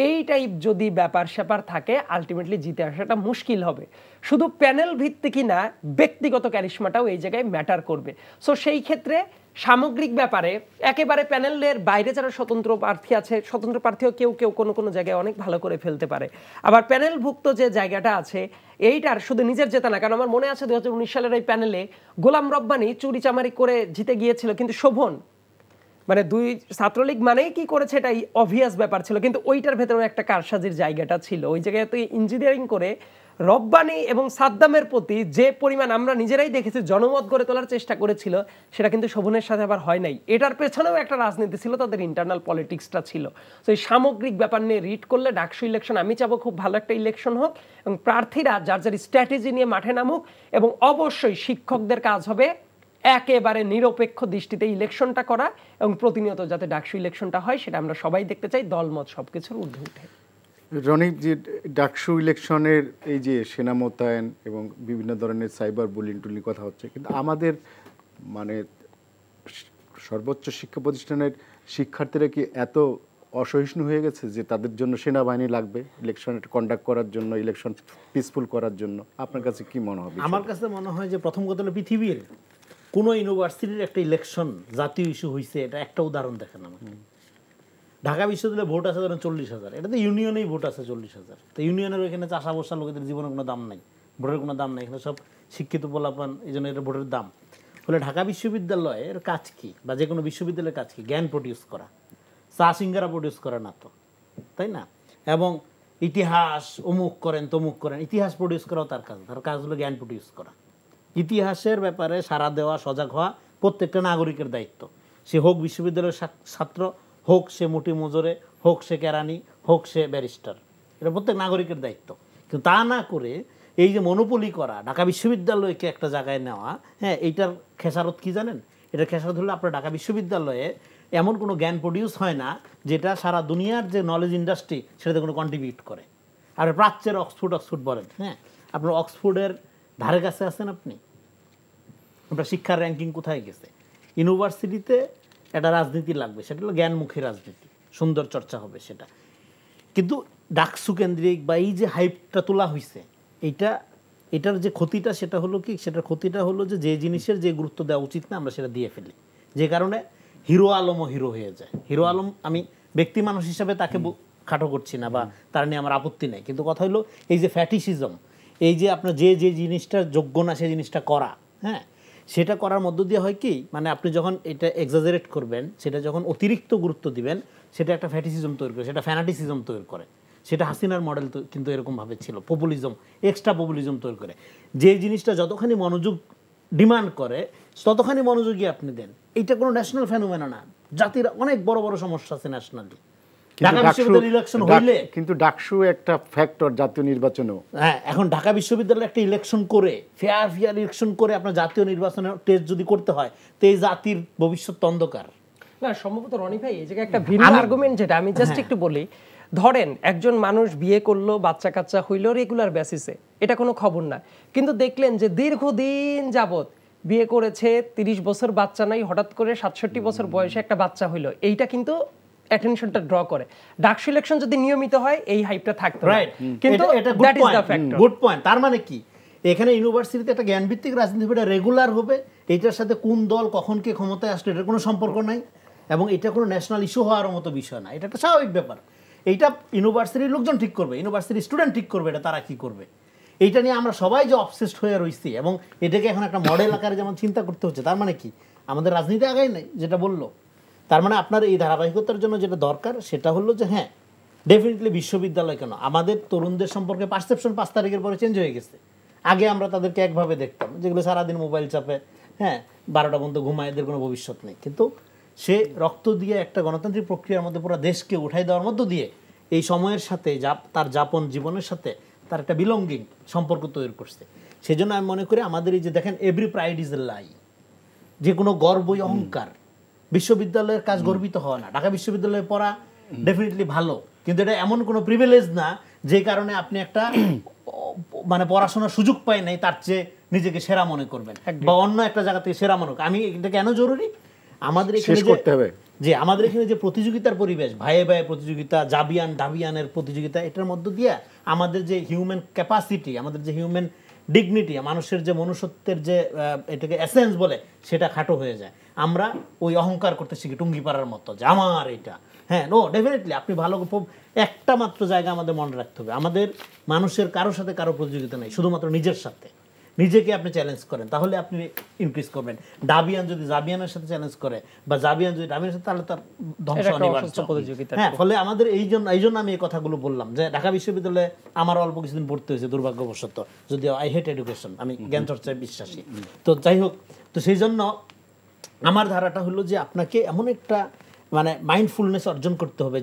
এই টাইপ যদি ব্যাপার স্যাপার থাকে আলটিমেটলি জিতে আসাটা মুশকিল হবে। শুধু প্যানেল ভিত্তিকই না, ব্যক্তিগত ক্যারিশমাটাও এই জায়গায় ম্যাটার করবে। সো সেই ক্ষেত্রে সামগ্রিক ব্যাপারে একেবারে প্যানেলের বাইরে যারা স্বতন্ত্র প্রার্থী আছে, স্বতন্ত্র প্রার্থীও কেউ কেউ কোনো কোনো জায়গায় অনেক ভালো করে ফেলতে পারে। আবার প্যানেলভুক্ত যে জায়গাটা আছে এইটার শুধু নিজের জেতা না, কারণ আমার মনে আছে 2019 সালের এই প্যানেলে গোলাম রব্বানী চুরি চামারি করে জিতে গিয়েছিল, কিন্তু শোভন মানে দুই ছাত্রলীগ মানেই কি করেছে এটা অবভিয়াস ব্যাপার ছিল, কিন্তু ওইটার ভেতরে একটা কারসাজির জায়গাটা ছিল। ওই জায়গায় তো ইঞ্জিনিয়ারিং করে রব্বানী এবং সাদ্দামের প্রতি যে পরিমাণ আমরা নিজেরাই দেখেছি জনমত গড়ে তোলার চেষ্টা করেছিল, সেটা কিন্তু শোভনের সাথে আবার হয় নাই। এটার পেছনেও একটা রাজনীতি ছিল, তাদের ইন্টারনাল পলিটিক্সটা ছিল। তো এই সামগ্রিক ব্যাপার নিয়ে রিড করলে ডাকসু ইলেকশন আমি চাবো খুব ভালো একটা ইলেকশন হোক, এবং প্রার্থীরা যার যার স্ট্র্যাটেজি নিয়ে মাঠে নামুক, এবং অবশ্যই শিক্ষকদের কাজ হবে একেবারে নিরপেক্ষ দৃষ্টিতে ইলেকশনটা করা, এবং প্রতিনিয়ত যাতে ডাকসু ইলেকশনটা হয় সেটা আমরা সবাই দেখতে চাই, দলমত সবকিছুর ঊর্ধ্বে উঠে। রনিক, যে ডাকসু ইলেকশনের এই যে সেনা মোতায়েন এবং বিভিন্ন ধরনের সাইবার বুলিং টুলিং কথা হচ্ছে, কিন্তু আমাদের মানে সর্বোচ্চ শিক্ষা প্রতিষ্ঠানের শিক্ষার্থীরা কি এত অসহিষ্ণু হয়ে গেছে যে তাদের জন্য সেনাবাহিনী লাগবে ইলেকশন কন্ডাক্ট করার জন্য, ইলেকশন পিসফুল করার জন্য? আপনার কাছে কি মনে হবে? আমার কাছে মনে হয় যে প্রথম কথা হলো পৃথিবীর কোনো ইউনিভার্সিটির একটা ইলেকশন জাতীয় ইস্যু হয়েছে এটা একটা উদাহরণ দেখেন আমার। ঢাকা বিশ্ববিদ্যালয়ে ভোট আছে ধরেন 40,000, এটা তো ইউনিয়নেই ভোট আছে 40,000। তো ইউনিয়নের ওইখানে চাষা বসা লোকেদের জীবনের কোনো দাম নাই, ভোটের কোনো দাম নাই, এখানে সব শিক্ষিত পোলাপান, এই জন্য এটা ভোটের দাম। ফলে ঢাকা বিশ্ববিদ্যালয়ের কাজ কি, বা যে কোনো বিশ্ববিদ্যালয়ের কাজ কি? জ্ঞান প্রডিউস করা, চা সিঙ্গারা প্রডিউস করে না তো, তাই না? এবং ইতিহাস অমুক করেন তমুক করেন, ইতিহাস প্রডিউস করাও তার কাজ। তার কাজ হলো জ্ঞান প্রডিউস করা, ইতিহাসের ব্যাপারে সাড়া দেওয়া, সজাগ হওয়া প্রত্যেকটা নাগরিকের দায়িত্ব। সে হোক বিশ্ববিদ্যালয়ের ছাত্র, হোক সে মুটি মজুরে, হোক সে কেরানি, হোক সে ব্যারিস্টার, এটা প্রত্যেক নাগরিকের দায়িত্ব। কিন্তু তা না করে এই যে মনোপলি করা, ঢাকা বিশ্ববিদ্যালয়কে একটা জায়গায় নেওয়া, হ্যাঁ, এইটার খেসারত কি জানেন? এটার খেসারত হলো আপনার ঢাকা বিশ্ববিদ্যালয়ে এমন কোনো জ্ঞান প্রডিউস হয় না যেটা সারা দুনিয়ার যে নলেজ ইন্ডাস্ট্রি সেটাতে কোনো কন্ট্রিবিউট করে। আর প্রাচ্যের অক্সফোর্ড বলেন, হ্যাঁ, আপনার অক্সফোর্ডের ধারে কাছে আছেন আপনি, আপনার শিক্ষার র্যাঙ্কিং কোথায় গেছে? ইউনিভার্সিটিতে একটা রাজনীতি লাগবে, সেটা হলো জ্ঞানমুখী রাজনীতি, সুন্দর চর্চা হবে সেটা। কিন্তু ডাকসু কেন্দ্রিক বা এই যে হাইপটা তোলা হয়েছে, এটার যে ক্ষতিটা সেটা হলো কি? সেটার ক্ষতিটা হলো যে জিনিসের যে গুরুত্ব দেওয়া উচিত না আমরা সেটা দিয়ে ফেলি। যে কারণে হিরো আলমও হিরো হয়ে যায়। হিরো আলম আমি ব্যক্তি মানুষ হিসাবে তাকে খাটো করছি না বা তার নিয়ে আমার আপত্তি নেই, কিন্তু কথা হলো এই যে ফ্যাটিসিজম, এই যে আপনার যে জিনিসটা যোগ্য না সেই জিনিসটা করা, হ্যাঁ, সেটা করার মধ্য দিয়ে হয় কি, মানে আপনি যখন এটা এক্সাজারেট করবেন, সেটা যখন অতিরিক্ত গুরুত্ব দিবেন, সেটা একটা ফ্যাটিসিজম তৈরি করে, সেটা ফ্যানাটিসিজম তৈরি করে। সেটা হাসিনার মডেল তো কিন্তু এরকমভাবে ছিল, পপুলিজম, এক্সট্রা পপুলিজম তৈরি করে। যে জিনিসটা যতখানি মনোযোগ ডিমান্ড করে ততখানি মনোযোগী আপনি দেন। এইটা কোনো ন্যাশনাল ফেনোমেনা না, জাতির অনেক বড় বড় সমস্যা আছে ন্যাশনালি। ঢাকা বিশ্ববিদ্যালয় ইলেকশন হইলে কিন্তু ডাকসু একটা ফ্যাক্টর জাতীয় নির্বাচনেও। হ্যাঁ, এখন ঢাকা বিশ্ববিদ্যালয়ে একটা ইলেকশন করে ফেয়ার ইলেকশন করে আপনার জাতীয় নির্বাচনের টেস্ট যদি করতে হয়, তো এই জাতির ভবিষ্যৎ অন্ধকার। না, সম্ভবত রনি ভাই এই জায়গায় একটা ভিন্ন আর্গুমেন্ট, যেটা আমি জাস্ট একটু বলি। ধরেন একজন মানুষ বিয়ে করলো, বাচ্চা কাচ্চা হইলো রেগুলার বেসিসে, এটা কোনো খবর না, কিন্তু দেখলেন যে দীর্ঘদিন যাবত বিয়ে করেছে, 30 বছর বাচ্চা নাই, হঠাৎ করে 67 বছর বয়সে একটা বাচ্চা হইলো, এইটা কিন্তু অ্যাটেনশনটা ড্র করে। ডাকসু ইলেকশন যদি নিয়মিত হয় এই হাইপটা থাকতো, রাইট, কিন্তু that is the factor. Good point. তার মানে কি, এখানে ইউনিভার্সিটিতে একটা জ্ঞানভিত্তিক রাজনীতি হবে, রেগুলার হবে, এটার সাথে কোন দল কখন কে ক্ষমতায় আসলে এটার কোনো সম্পর্ক নাই, এবং এটা কোনো ন্যাশনাল ইস্যু হওয়ার মতো বিষয় না, এটা একটা স্বাভাবিক ব্যাপার। এইটা ইউনিভার্সিটির লোকজন ঠিক করবে, ইউনিভার্সিটির স্টুডেন্ট ঠিক করবে এটা তারা কি করবে। এইটা নিয়ে আমরা সবাই যে অবসেসড হয়ে রয়েছি এবং এটাকে এখন একটা মডেল আকারে যেমন চিন্তা করতে হচ্ছে, তার মানে কি আমাদের রাজনীতি আগায় নাই, যেটা বললো। তার মানে আপনার এই ধারাবাহিকতার জন্য যেটা দরকার সেটা হলো যে হ্যাঁ, ডেফিনেটলি বিশ্ববিদ্যালয় কেন, আমাদের তরুণদের সম্পর্কে পারসেপশন 5 তারিখের পরে চেঞ্জ হয়ে গেছে। আগে আমরা তাদেরকে একভাবে দেখতাম, যেগুলো সারাদিন মোবাইল চাপে, হ্যাঁ, 12টা পর্যন্ত ঘুমায়, এদের কোনো ভবিষ্যৎ নেই। কিন্তু সে রক্ত দিয়ে একটা গণতান্ত্রিক প্রক্রিয়ার মধ্যে পুরো দেশকে উঠাই দেওয়ার মধ্য দিয়ে এই সময়ের সাথে তার যাপন জীবনের সাথে তার একটা বিলঙ্গিং সম্পর্ক তৈরি করছে। সেই জন্য আমি মনে করি আমাদের এই যে দেখেন, এভরি প্রাইড ইজ এ লাই, যে কোনো গর্বই অহংকার। বিশ্ববিদ্যালয়ের কাজ গর্বিত হওয়া না, ঢাকা বিশ্ববিদ্যালয়ে পড়া ডেফিনেটলি ভালো, কিন্তু এটা এমন কোনো প্রিভিলেজ না যে কারণে আপনি একটা মানে পড়াশোনার সুযোগ পাই নাই তার চেয়ে নিজেকে সেরা মনে করবেন বা অন্য একটা জায়গা থেকে সেরা মনে করবেন। আমি এটা কেন জরুরি, আমাদের এখানে যে আমাদের এখানে যে প্রতিযোগিতার পরিবেশ, ভাইয়ে ভাইয়ে প্রতিযোগিতা, জাবিয়ান ডাবিয়ানের প্রতিযোগিতা, এটার মধ্য দিয়ে আমাদের যে হিউম্যান ক্যাপাসিটি, আমাদের যে হিউম্যান ডিগনিটি, মানুষের যে মনুষ্যত্বের যে এটাকে এসেন্স বলে, সেটা খাটো হয়ে যায়। আমরা ওই অহংকার করতে শিখি টুঙ্গি পাড়ার মতো যে আমার এটা, হ্যাঁ, নো, ডেফিনেটলি আপনি ভালো একটা মাত্র জায়গা আমাদের মনে রাখতে হবে, আমাদের মানুষের কারোর সাথে কারো প্রতিযোগিতা নেই, শুধুমাত্র নিজের সাথে। নিজেকে আপনি চ্যালেঞ্জ করেন তাহলে আপনি ইনক্রিজ করবেন। ডাবিয়ান যদি জাবিয়ানের সাথে চ্যালেঞ্জ করে বা জাবিয়ান যদি ডাবিয়ানের সাথে, তাহলে তার ধ্বংস অনিবার্য। হ্যাঁ, ফলে আমাদের এই জন্য আমি এই কথাগুলো বললাম যে ঢাকা বিশ্ববিদ্যালয়ে আমার অল্প কিছুদিন পড়তে হয়েছে দুর্ভাগ্যবশত, যদিও আই হেট এডুকেশন, আমি জ্ঞান চর্চায় বিশ্বাসী। তো যাই হোক, তো সেই জন্য আমার ধারাটা হলো যে আপনাকে এমন একটা মানে মাইন্ডফুলনেস অর্জন করতে হবে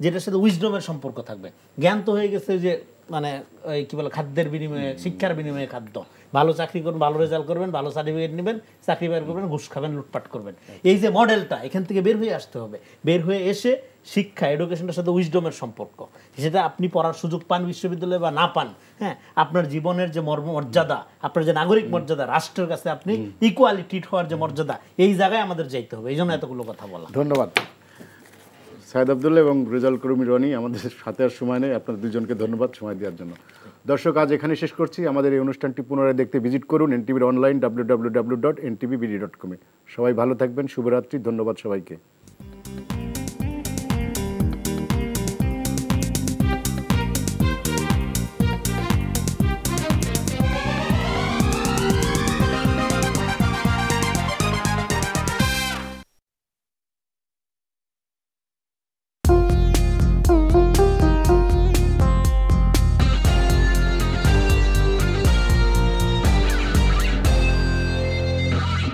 যেটার সাথে উইজডমের সম্পর্ক থাকবে। জ্ঞান তো হয়ে গেছে যে মানে ওই কি বলে খাদ্যের বিনিময়ে, শিক্ষার বিনিময়ে খাদ্য। ভালো চাকরি করবেন, ভালো রেজাল্ট করবেন, ভালো সার্টিফিকেট নেবেন, চাকরি বের করবেন, ঘুষ খাবেন, লুটপাট করবেন। এই যে মডেলটা, এখান থেকে বের হয়ে আসতে হবে। বের হয়ে এসে শিক্ষা, এডুকেশনটার সাথে উইজডমের সম্পর্ক, সেটা আপনি পড়ার সুযোগ পান বিশ্ববিদ্যালয়ে বা না পান, হ্যাঁ, আপনার জীবনের যে মর্যাদা, আপনার যে নাগরিক মর্যাদা, রাষ্ট্রের কাছে আপনি ইকুয়ালি ট্রিট হওয়ার যে মর্যাদা, এই জায়গায় আমাদের যাইতে হবে। এই জন্য এতগুলো কথা বলা। ধন্যবাদ সাইদ আব্দুল্লাহ এবং রেজাউল করিম রনি, আমাদের সাথে আর সময় নেই, আপনার দুজনকে ধন্যবাদ সময় দেওয়ার জন্য। দর্শক, আজ এখানে শেষ করছি। আমাদের এই অনুষ্ঠানটি পুনরায় দেখতে ভিজিট করুন এনটিভির অনলাইন www.ntvbd.com। সবাই ভালো থাকবেন, শুভরাত্রি, ধন্যবাদ সবাইকে।